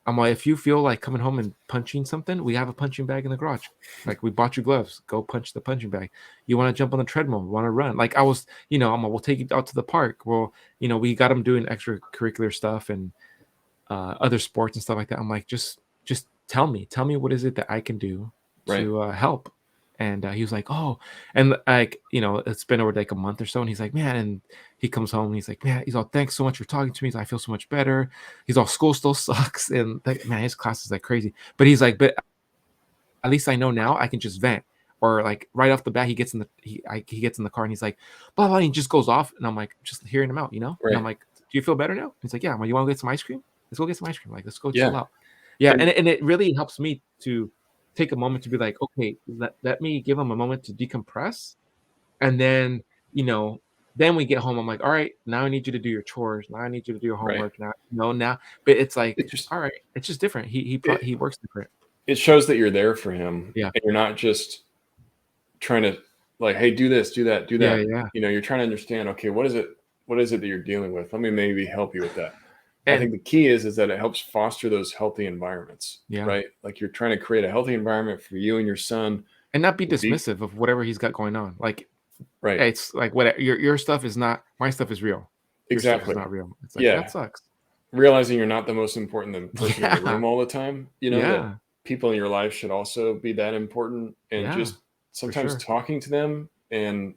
I'm like, if you feel like coming home and punching something, we have a punching bag in the garage. Like we bought you gloves. Go punch the punching bag. You want to jump on the treadmill? Want to run? Like I was, I'm like, we'll take you out to the park. Well, we got him doing extracurricular stuff and other sports and stuff like that. I'm like, just tell me what is it that I can do to help. And he was like, oh, and like, it's been over like a month or so. And he's like, man, and he comes home and he's like, man, he's all, thanks so much for talking to me. He's like, I feel so much better. He's all, school still sucks. And like, man, his class is like crazy. But he's like, but at least I know now I can just vent. Or like right off the bat, he gets in the car and he's like, blah, blah, and he just goes off. And I'm like, just hearing him out, And I'm like, do you feel better now? He's like, yeah. I'm like, you want to get some ice cream? Let's go get some ice cream. Like, let's go chill out. Yeah. And it really helps me to take a moment to be like, okay, let me give him a moment to decompress. And then, then we get home. I'm like, all right, now I need you to do your chores. Now I need you to do your homework. Now, but it's like, all right, it's just different. He works different. It shows that you're there for him. Yeah. And you're not just trying to like, hey, do this, do that, do that. Yeah. You're trying to understand, okay, what is it that you're dealing with? Let me maybe help you with that. I think the key is that it helps foster those healthy environments, right? Like you're trying to create a healthy environment for you and your son, and not be dismissive of whatever he's got going on. Like, right? It's like what your stuff is not. My stuff is real. Exactly, your stuff is not real. It's like that sucks. Realizing you're not the most important person in the room all the time. That people in your life should also be that important, and just sometimes talking to them and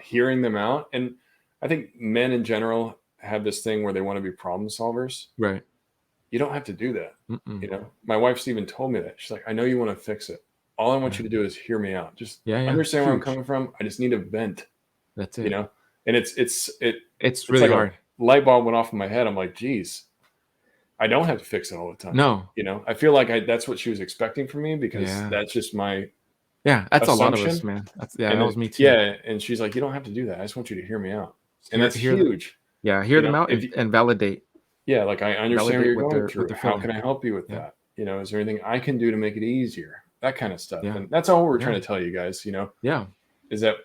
hearing them out. And I think men in general have this thing where they want to be problem solvers. Right. You don't have to do that. My wife's even told me that. She's like, I know you want to fix it. All I want you to do is hear me out. Just understand where I'm coming from. I just need a vent. That's it. And it's really like hard. A light bulb went off in my head. I'm like, geez, I don't have to fix it all the time. No. I feel like that's what she was expecting from me, because that's just my that's assumption. a lot of us, man. That was me too. Yeah. And she's like, you don't have to do that. I just want you to hear me out. And that's huge. Hear them out and validate. Yeah, like I understand what you're going through. How can I help you with that? Is there anything I can do to make it easier? That kind of stuff. And that's all we're trying to tell you guys, is that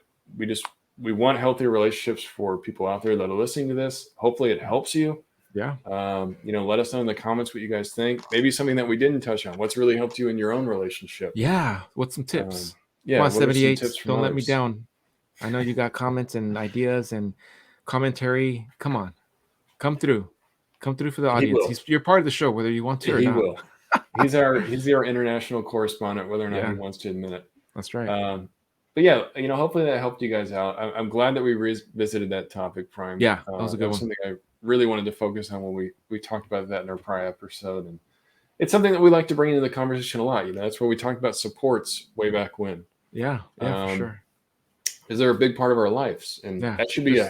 we want healthier relationships for people out there that are listening to this. Hopefully it helps you. Yeah. Let us know in the comments what you guys think. Maybe something that we didn't touch on. What's really helped you in your own relationship? Yeah. What's some tips? Come on, 78. Don't let me down. I know you got comments and ideas and commentary. Come on. Come through for the audience. You're part of the show, whether you want to or not. He will. He's our international correspondent, whether or not he wants to admit it. That's right. But yeah, hopefully that helped you guys out. I'm glad that we revisited that topic, Prime. Yeah, that was a good one. Something I really wanted to focus on when we talked about that in our prior episode, and it's something that we like to bring into the conversation a lot. That's where we talked about supports way back when. Yeah, for sure. Because they're a big part of our lives, and that should be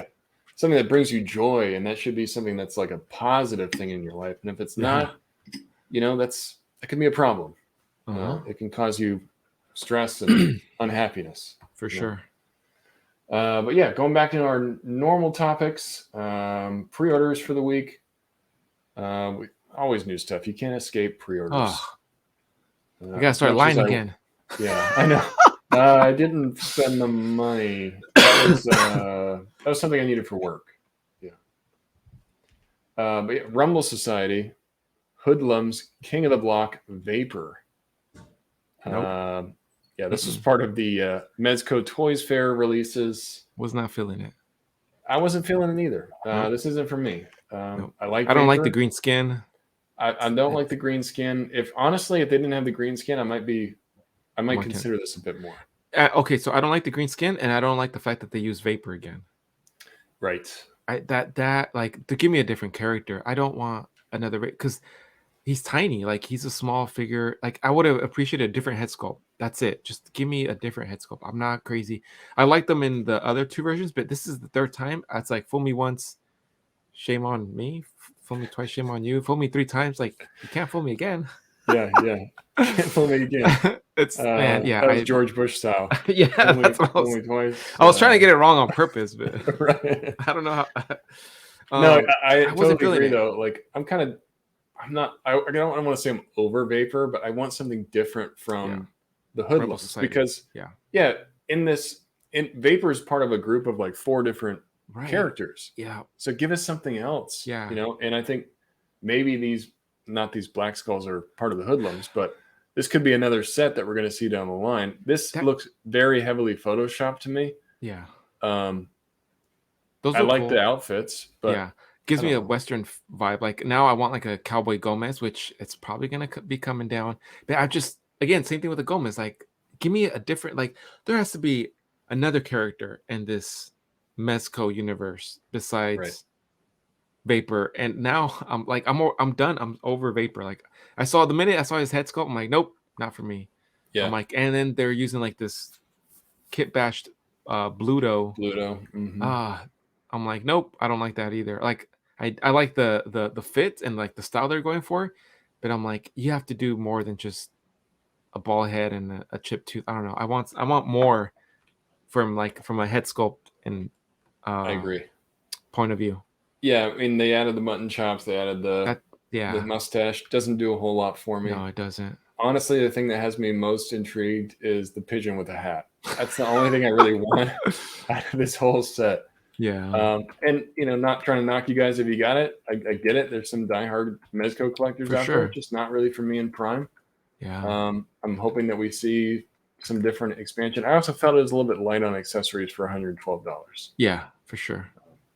something that brings you joy, and that should be something that's like a positive thing in your life. And if it's not, that can be a problem. It can cause you stress and unhappiness. For sure. But yeah, going back to our normal topics, pre-orders for the week. We always new stuff. You can't escape pre-orders. I gotta start lying again. Yeah, I know. I didn't spend the money. That was something I needed for work. Yeah. But yeah, Rumble Society, Hoodlums, King of the Block, Vapor. Nope. This was part of the Mezco Toys Fair releases. Was not feeling it. I wasn't feeling it either. This isn't for me. Nope. I don't Vapor. Like the green skin. I don't like the green skin. If they didn't have the green skin, I might consider this a bit more. Okay, so I don't like the green skin, and I don't like the fact that they use Vapor again. Right. To give me a different character. I don't want another, because he's tiny. Like, he's a small figure. Like, I would have appreciated a different head sculpt. That's it. Just give me a different head sculpt. I'm not crazy. I like them in the other two versions, but this is the third time. It's like, fool me once, shame on me. fool me twice, shame on you. Fool me 3 times, like you can't fool me again. Yeah. Can't fool me again. It's man, yeah. That was George Bush style. Yeah, that's what Fool me twice. I was trying to get it wrong on purpose, but Right. I don't know how. No, I wasn't totally feeling agree it. though. Like I'm not. I don't want to say I'm over vapor, but I want something different from the Rebel hoodlums Society. because Yeah. in vapor is part of a group of like 4 different Right. characters. Yeah. So give us something else. Yeah. You know, and I think maybe not these black skulls are part of the hoodlums, but this could be another set that we're going to see down the line. This looks very heavily photoshopped to me. Yeah. Those I like cool. The outfits, but yeah, gives me a Western vibe. Like now I want like a Cowboy Gomez, which it's probably going to be coming down. But I just, again, same thing with the Gomez. Like, give me a different, like, there has to be another character in this Mezco universe besides Vapor. And now I'm like, I'm done. I'm over Vapor. Like, the minute I saw his head sculpt, I'm like, nope, not for me. Yeah. I'm like, and then they're using like this kit bashed Bluto. Mm-hmm. I'm like, nope, I don't like that either. Like, I like the fit and like the style they're going for, but I'm like, you have to do more than just a ball head and a chipped tooth. I don't know. I want more from a head sculpt and I agree. Point of view. Yeah, I mean they added the mutton chops, they added the mustache. Doesn't do a whole lot for me. No, it doesn't. Honestly, the thing that has me most intrigued is the pigeon with a hat. That's the only thing I really want out of this whole set. Yeah. And not trying to knock you guys if you got it. I get it. There's some diehard Mezco collectors out there, just not really for me in Prime. Yeah. I'm hoping that we see some different expansion. I also felt it was a little bit light on accessories for $112. Yeah, for sure.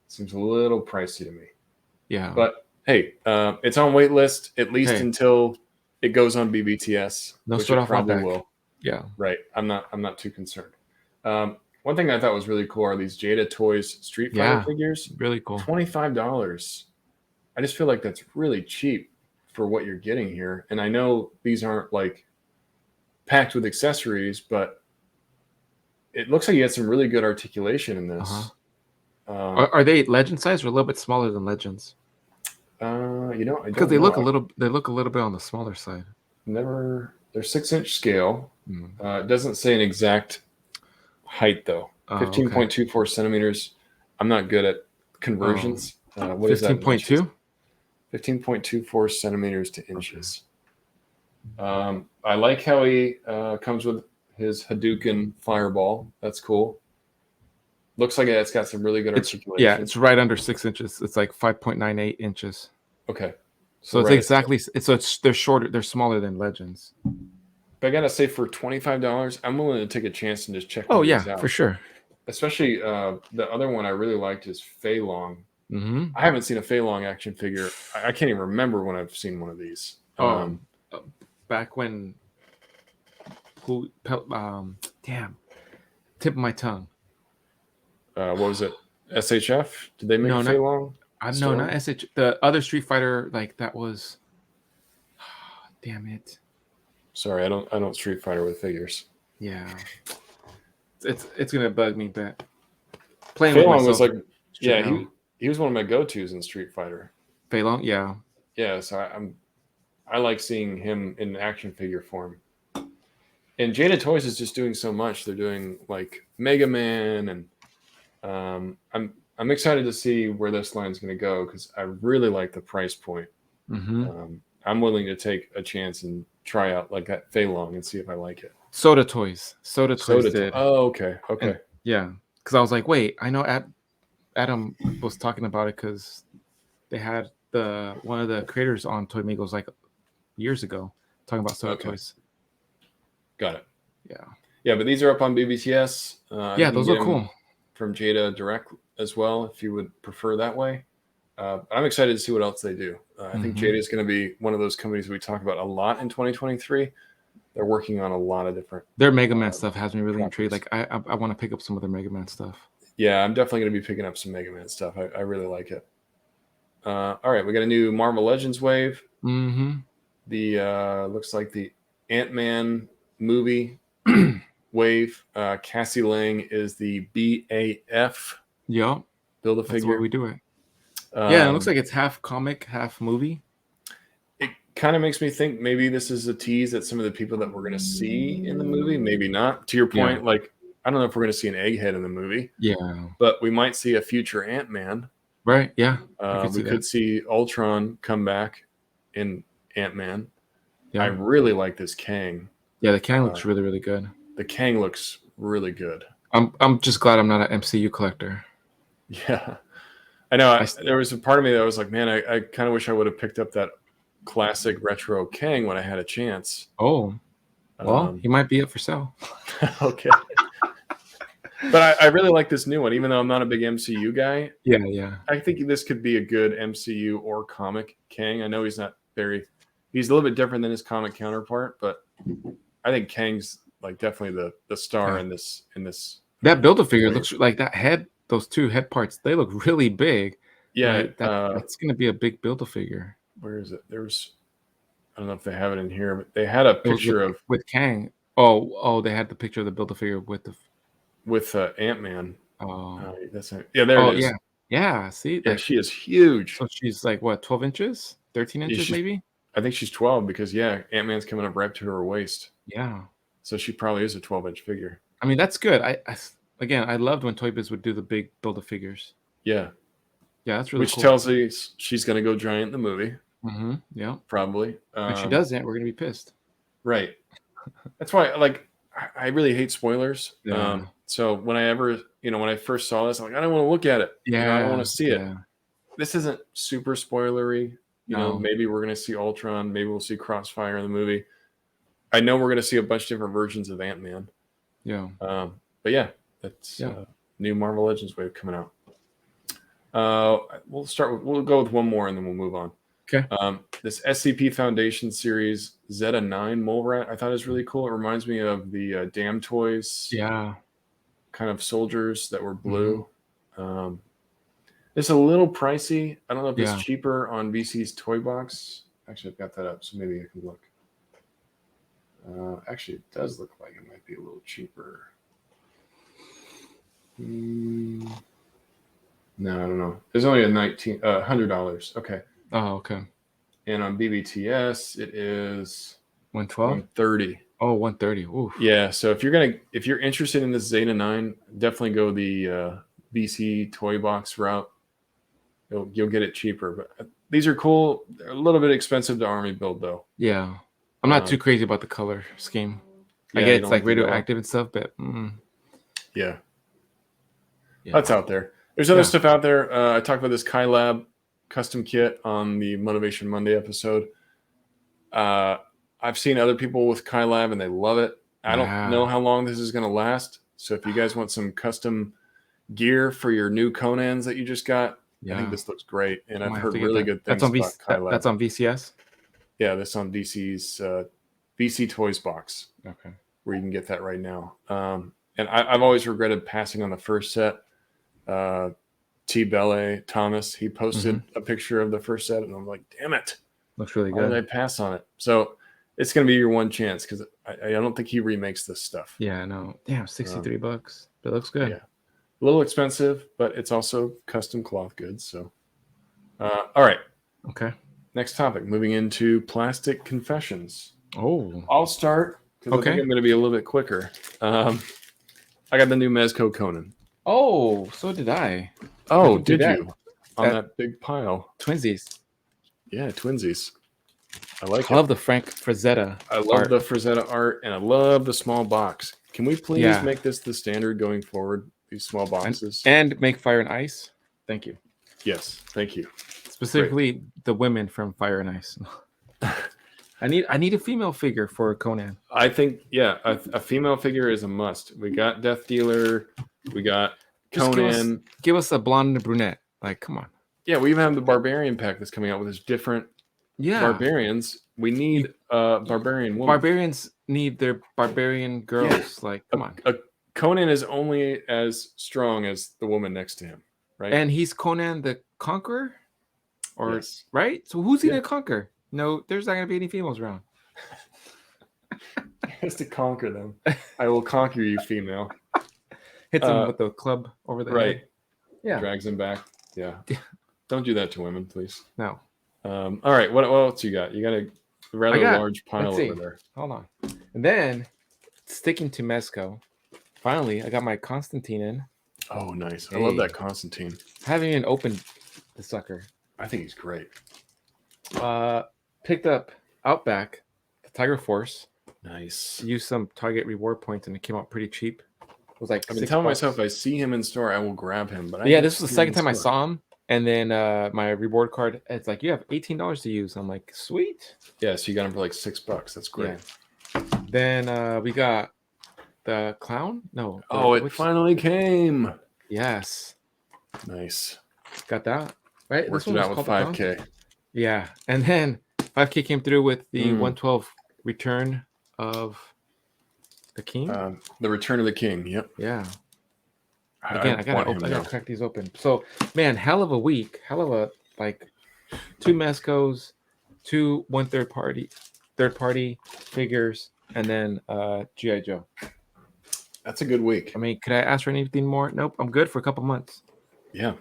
Seems a little pricey to me. Yeah. But hey, it's on wait list at least until it goes on BBTS, which it probably will. Yeah. Right. I'm not too concerned. One thing I thought was really cool are these Jada Toys Street Fighter figures. Really cool. $25. I just feel like that's really cheap for what you're getting here. And I know these aren't like packed with accessories, but it looks like you had some really good articulation in this. Are they legend size or a little bit smaller than legends? Because they look a little bit on the smaller side. They're 6-inch scale. It doesn't say an exact height though. 15.24 centimeters. I'm not good at conversions. What is that? 15.2? 15.24 centimeters to inches. I like how he comes with his Hadouken fireball. That's cool. Looks like it's got some really good articulation. Yeah, it's right under 6 inches. It's like 5.98 inches. Okay. So it's exactly they're shorter, they're smaller than legends. But I gotta say, for $25, I'm willing to take a chance and just check. Oh yeah, out. For sure. Especially the other one I really liked is Fei Long. Mm-hmm. I haven't seen a Fei Long action figure. I can't even remember when I've seen one of these. Back when damn, tip of my tongue. What was it? SHF? Did they make Fei Long? No, not SH. The other Street Fighter, like that was. Damn it. Sorry, I don't Street Fighter with figures. Yeah, it's gonna bug me, but playing Fei with Long myself was like, he was one of my go-tos in Street Fighter. Fei Long, yeah. So I like seeing him in action figure form. And Jada Toys is just doing so much. They're doing like Mega Man, and I'm excited to see where this line's going to go because I really like the price point. Mm-hmm. I'm willing to take a chance and try out like that Fei Long and see if I like it. Soda Toys did. Oh, okay. And, yeah, because I was like, wait, I know Adam was talking about it because they had one of the creators on Toy Migos like years ago talking about Soda Toys. Got it. Yeah, but these are up on BBTS. Those look cool. From Jada Direct as well, if you would prefer that way. I'm excited to see what else they do. I think Jada is going to be one of those companies we talk about a lot in 2023. They're working on a lot of different. Their Mega Man stuff has me really intrigued. Like I want to pick up some of their Mega Man stuff. Yeah, I'm definitely going to be picking up some Mega Man stuff. I really like it. All right, we got a new Marvel Legends wave. Mm-hmm. The looks like the Ant-Man movie wave. Cassie Lang is the BAF. Yeah, Build a figure. That's what we do it. Yeah, it looks like it's half comic, half movie. It kind of makes me think maybe this is a tease that some of the people that we're going to see in the movie, maybe not. To your point, like, I don't know if we're going to see an Egghead in the movie. Yeah. But we might see a future Ant-Man. Right, yeah. We could see Ultron come back in Ant-Man. Yeah. I really like this Kang. Yeah, the Kang looks really, really good. The Kang looks really good. I'm just glad I'm not an MCU collector. Yeah. I know. There was a part of me that was like, man, I kind of wish I would have picked up that classic retro Kang when I had a chance. Oh. Well, he might be up for sale. Okay. But I really like this new one, even though I'm not a big MCU guy. Yeah. I think this could be a good MCU or comic Kang. I know he's a little bit different than his comic counterpart, but I think Kang's like definitely the star in this. That Build-A-Figure looks like that head. Those two head parts, they look really big. Yeah, right? That's going to be a big Build-A-Figure. Where is it? I don't know if they have it in here, but they had a picture with Kang. Oh, they had the picture of the Build-A-Figure with Ant-Man. Oh, that's it. Yeah, there it is. Yeah. See, yeah, she is huge. So she's like what, 12 inches, 13 inches, maybe. I think she's 12 because Ant-Man's coming up right to her waist. Yeah. So she probably is a 12-inch figure. I mean, that's good. I loved when Toy Biz would do the big Build-A-Figures. Yeah. Yeah, that's really Which cool. tells me she's going to go giant in the movie. Mm-hmm. Yeah. Probably. If she doesn't, we're going to be pissed. Right. That's why, I really hate spoilers. Yeah. So when I first saw this, I'm like, I don't want to look at it. Yeah. I don't want to see it. Yeah. This isn't super spoilery. Maybe we're going to see Ultron. Maybe we'll see Crossfire in the movie. I know we're going to see a bunch of different versions of Ant-Man. Yeah. But yeah, that's new Marvel Legends wave coming out. We'll go with one more and then we'll move on. Okay. This SCP Foundation series Zeta 9 Mole Rat, I thought is really cool. It reminds me of the Damn Toys. Yeah. Kind of soldiers that were blue. Mm-hmm. It's a little pricey. I don't know if it's cheaper on VC's Toy Box. Actually, I've got that up, so maybe I can look. Actually, it does look like it might be a little cheaper. No, I don't know. There's only $100. Okay. Oh, okay. And on BBTS, it is 112? $130. Oh, 130. Ooh. Yeah. So if you're interested in this Zeta 9, definitely go the VC Toy Box route. You'll get it cheaper. But these are cool. They're a little bit expensive to army build, though. Yeah. I'm not too crazy about the color scheme. I get it's like radioactive and stuff, but yeah. That's out there. There's other stuff out there. I talked about this Kylab custom kit on the Motivation Monday episode. I've seen other people with Kylab and they love it. I don't know how long this is going to last. So if you guys want some custom gear for your new Conans that you just got, I think this looks great. And I've heard really good things about Kylab. That's on VCS? Yeah, that's on DC's VC Toys box. Okay. Where you can get that right now. And I've always regretted passing on the first set. T. Belle Thomas, he posted a picture of the first set, and I'm like, damn it. Looks really good. Why did I pass on it? So it's going to be your one chance because I don't think he remakes this stuff. Yeah, no. Damn, $63. That looks good. Yeah. A little expensive, but it's also custom cloth goods. So, all right. Okay. Next topic, moving into plastic confessions. Oh. I'll start because I think I'm going to be a little bit quicker. I got the new Mezco Conan. Oh, so did I. Oh, did you? On that big pile. Twinsies. Yeah, twinsies. I like it. I love the Frank Frazetta. I love the Frazetta art, and I love the small box. Can we please make this the standard going forward, these small boxes? And make Fire and Ice. Thank you. Yes, thank you. Specifically the women from Fire and Ice. I need a female figure for Conan. I think, a female figure is a must. We got Death Dealer. We got Conan. Give us a blonde and a brunette. Like, come on. Yeah, we even have the Barbarian pack that's coming out with his different barbarians. We need a barbarian woman. Barbarians need their barbarian girls. Yeah. Like, come on. Conan is only as strong as the woman next to him, right? And he's Conan the Conqueror? Right? So who's he going to conquer? No, there's not going to be any females around. He has to conquer them. I will conquer you, female. Hits him with the club over the head. Yeah. Drags him back. Yeah. Don't do that to women, please. No. All right. What else you got? You got a rather large pile over there. Hold on. And then, sticking to Mezco, finally, I got my Constantine in. Oh, nice. I love that Constantine. I haven't even opened the sucker. I think he's great. Picked up Outback, the Tiger Force. Nice. Used some Target reward points, and it came out pretty cheap. It was like I've been telling myself if I see him in store, I will grab him. But this was the second time I saw him. And then my reward card, it's like, you have $18 to use. I'm like, sweet. Yeah, so you got him for like $6. That's great. Yeah. Then we got the clown. No. It finally came. Yes. Nice. Got that. Right? Worked it out with 5K. Yeah. And then 5K came through with the 112 return of the king. The return of the king. Yep. Yeah. Again, I gotta crack these open. So, man, hell of a week. Hell of a, like, 2 Mezcos, 1 third party figures, and then G.I. Joe. That's a good week. I mean, could I ask for anything more? Nope, I'm good for a couple months. Yeah.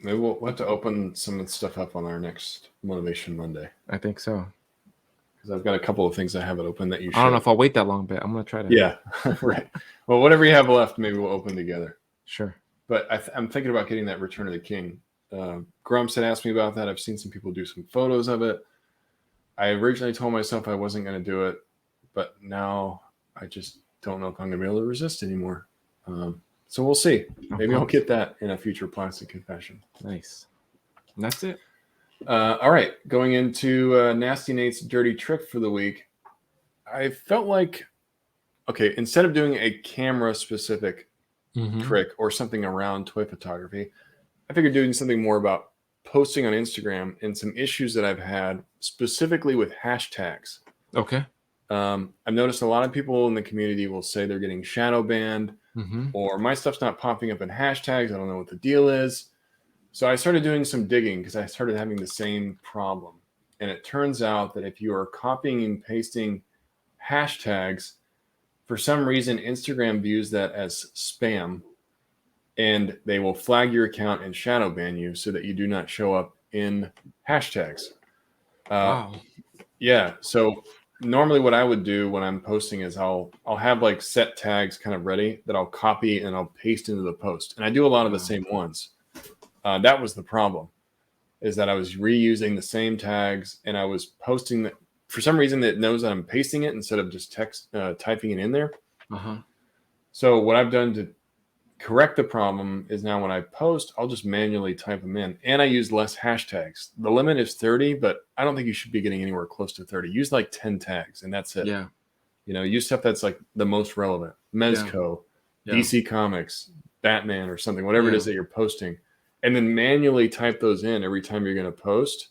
Maybe we'll have to open some of the stuff up on our next Motivation Monday. I think so. Because I've got a couple of things I haven't opened that you should. I don't know if I'll wait that long, but I'm going to try to. Yeah, right. Well, whatever you have left, maybe we'll open together. Sure. But I'm thinking about getting that Return of the King. Grumps had asked me about that. I've seen some people do some photos of it. I originally told myself I wasn't going to do it, but now I just don't know if I'm going to be able to resist anymore. So we'll see. Maybe I'll get that in a future Plastic Confession. Nice. And that's it. All right. Going into Nasty Nate's dirty trick for the week, I felt like, okay, instead of doing a camera-specific trick or something around toy photography, I figured doing something more about posting on Instagram and some issues that I've had specifically with hashtags. Okay. I've noticed a lot of people in the community will say they're getting shadow banned or my stuff's not popping up in hashtags. I don't know what the deal is. So I started doing some digging because I started having the same problem. And it turns out that if you are copying and pasting hashtags, for some reason, Instagram views that as spam, and they will flag your account and shadow ban you so that you do not show up in hashtags. Wow. Yeah. So normally what I would do when I'm posting is I'll have like set tags kind of ready that I'll copy and I'll paste into the post. And I do a lot of the same ones. That was the problem, is that I was reusing the same tags and I was posting that. For some reason, it knows that I'm pasting it instead of just typing it in there. So what I've done to correct the problem is now when I post, I'll just manually type them in. And I use less hashtags. The limit is 30, but I don't think you should be getting anywhere close to 30. Use like 10 tags, and that's it. Yeah. You know, use stuff that's like the most relevant. Mezco, DC Comics, Batman, or something, whatever it is that you're posting. And then manually type those in every time you're going to post.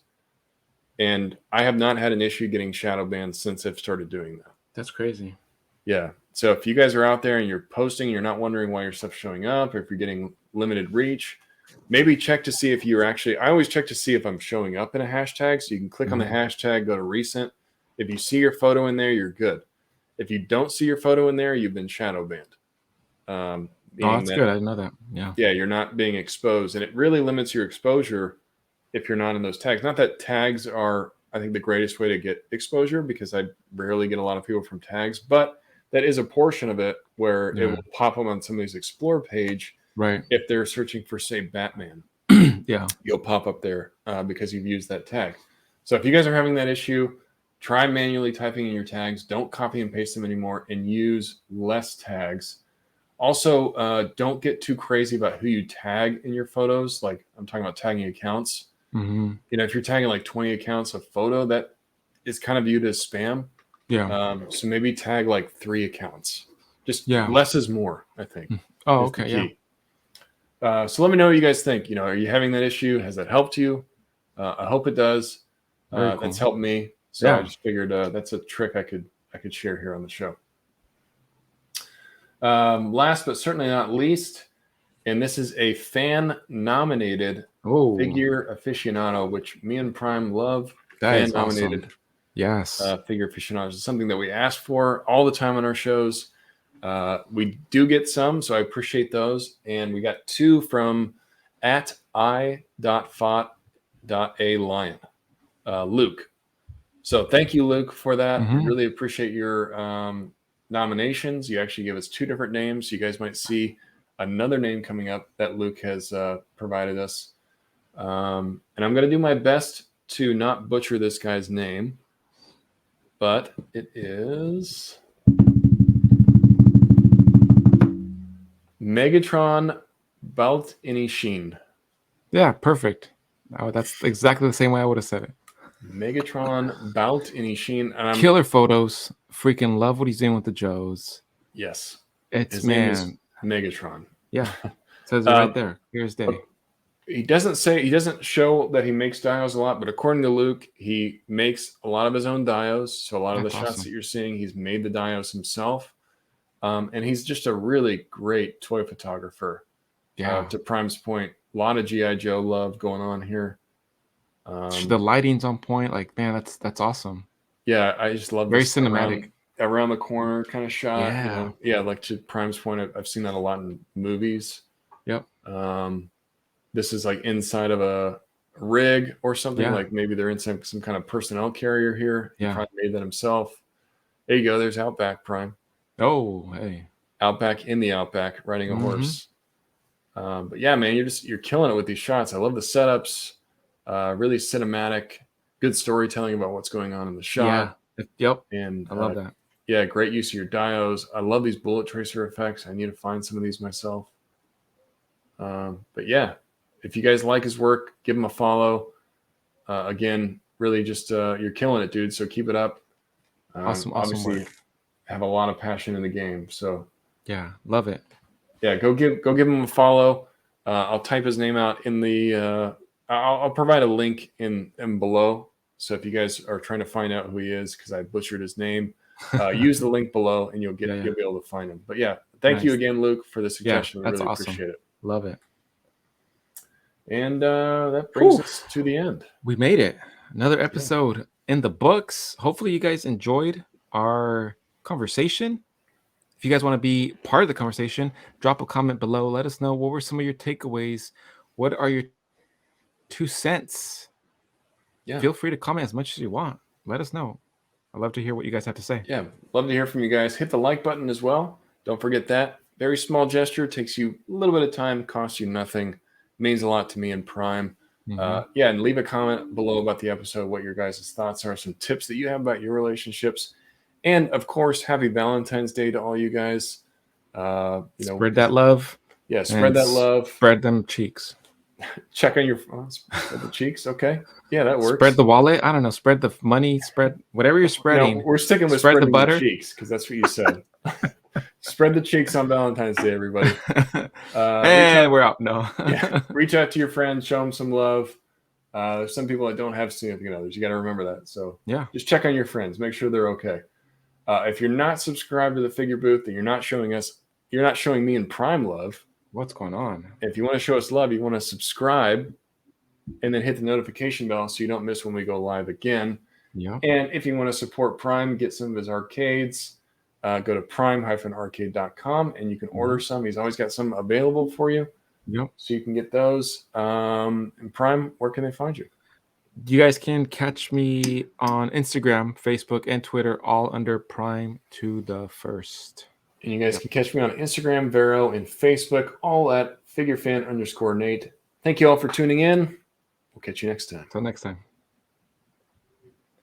And I have not had an issue getting shadow banned since I've started doing that. That's crazy. Yeah. So if you guys are out there and you're posting, you're not wondering why your stuff's showing up, or if you're getting limited reach, maybe check to see if you're actually, I always check to see if I'm showing up in a hashtag. So you can click on the hashtag, go to recent. If you see your photo in there, you're good. If you don't see your photo in there, you've been shadow banned. Oh, that's good. I didn't know that. Yeah. Yeah. You're not being exposed, and it really limits your exposure if you're not in those tags. Not that tags are, I think, the greatest way to get exposure, because I rarely get a lot of people from tags, but that is a portion of it where it will pop them on somebody's Explore page. Right. If they're searching for, say, Batman, you'll pop up there because you've used that tag. So if you guys are having that issue, try manually typing in your tags. Don't copy and paste them anymore, and use less tags. Also, don't get too crazy about who you tag in your photos. Like, I'm talking about tagging accounts. You know, if you're tagging like 20 accounts of photo, that is kind of viewed as spam. Yeah. So maybe tag like 3 accounts. Just less is more, I think. Oh, okay. Yeah. So let me know what you guys think. You know, are you having that issue? Has that helped you? I hope it does. Cool. That's helped me. So I just figured that's a trick I could share here on the show. Last but certainly not least, and this is a fan-nominated Figure Aficionado, which me and Prime love. That is fan-nominated. Awesome. Yes. Figure Aficionados is something that we ask for all the time on our shows. We do get some, so I appreciate those. And we got 2 from @I.Fought Lion. Luke. So thank you, Luke, for that. I Mhm. really appreciate your nominations. You actually gave us 2 different names. You guys might see another name coming up that Luke has provided us. And I'm going to do my best to not butcher this guy's name, but it is Megatron Baltinishin. Yeah, perfect. Oh, that's exactly the same way I would have said it. Megatron Baltinishin. And I'm, Killer photos. Freaking love what he's doing with the Joes. yes, It's his name is man. Megatron. Yeah, says it right there. Here's day. He doesn't show that he makes dios a lot, but according to Luke, he makes a lot of his own dios. So a lot of the That's shots awesome. that you're seeing, he's made the dios himself. And he's just a really great toy photographer. Yeah. To Prime's point, a lot of G.I. Joe love going on here. The lighting's on point. Like, man, that's awesome. Yeah, I just love Very this cinematic. around the corner kind of shot. Yeah. You know? Yeah, like to Prime's point, I've seen that a lot in movies. Yep. This is like inside of a rig or something. Yeah. Like maybe they're in some kind of personnel carrier here. Yeah. He probably made that himself. There you go. There's Outback Prime. Oh, hey. Outback in the Outback riding a horse. But yeah, man, you're killing it with these shots. I love the setups. Really cinematic, good storytelling about what's going on in the shot. Yeah. Yep. And I love that. Yeah, great use of your dios. I love these bullet tracer effects. I need to find some of these myself. But yeah, if you guys like his work, give him a follow. Again, really just you're killing it, dude. So keep it up. Awesome Obviously, work. have a lot of passion in the game. So Yeah, love it. yeah, go give him a follow. I'll type his name out in the. I'll provide a link in below. So if you guys are trying to find out who he is, because I butchered his name, use the link below and you'll be able to find him. But yeah, thank you again, Luke, for the suggestion. Yeah, that's really awesome. Appreciate it. Love it. And that brings us to the end. We made it. Another episode in the books. Hopefully you guys enjoyed our conversation. If you guys want to be part of the conversation, drop a comment below. Let us know what were some of your takeaways. What are your 2 cents? Yeah. Feel free to comment as much as you want. Let us know. I'd love to hear what you guys have to say. Yeah, love to hear from you guys. Hit the like button as well. Don't forget that. Very small gesture. Takes you a little bit of time. Costs you nothing. Means a lot to me and Prime. Yeah, and leave a comment below about the episode, what your guys' thoughts are, some tips that you have about your relationships. And, of course, happy Valentine's Day to all you guys. Spread that love. Yeah, spread that love. Spread them cheeks. Check on your spread the cheeks. Okay. Yeah, that works. Spread the wallet. I don't know. Spread the money. Spread whatever you're spreading. No, we're sticking with spread the spreading butter. The cheeks because that's what you said. Spread the cheeks on Valentine's Day, everybody. And we're out. No. Yeah, reach out to your friends. Show them some love. There's some people that don't have significant others. You got to remember that. So yeah, just check on your friends. Make sure they're okay. If you're not subscribed to the Figure Booth, then you're not showing me and Prime love. What's going on? If you want to show us love, you want to subscribe and then hit the notification bell so you don't miss when we go live again. Yeah. And if you want to support Prime, get some of his arcades, go to prime-arcade.com and you can order some. He's always got some available for you. Yep. So you can get those. And Prime, where can they find you? You guys can catch me on Instagram, Facebook, and Twitter, all under Prime to the First. And you guys can catch me on Instagram, Vero, and Facebook, all at figurefan_Nate. Thank you all for tuning in. We'll catch you next time. Until next time.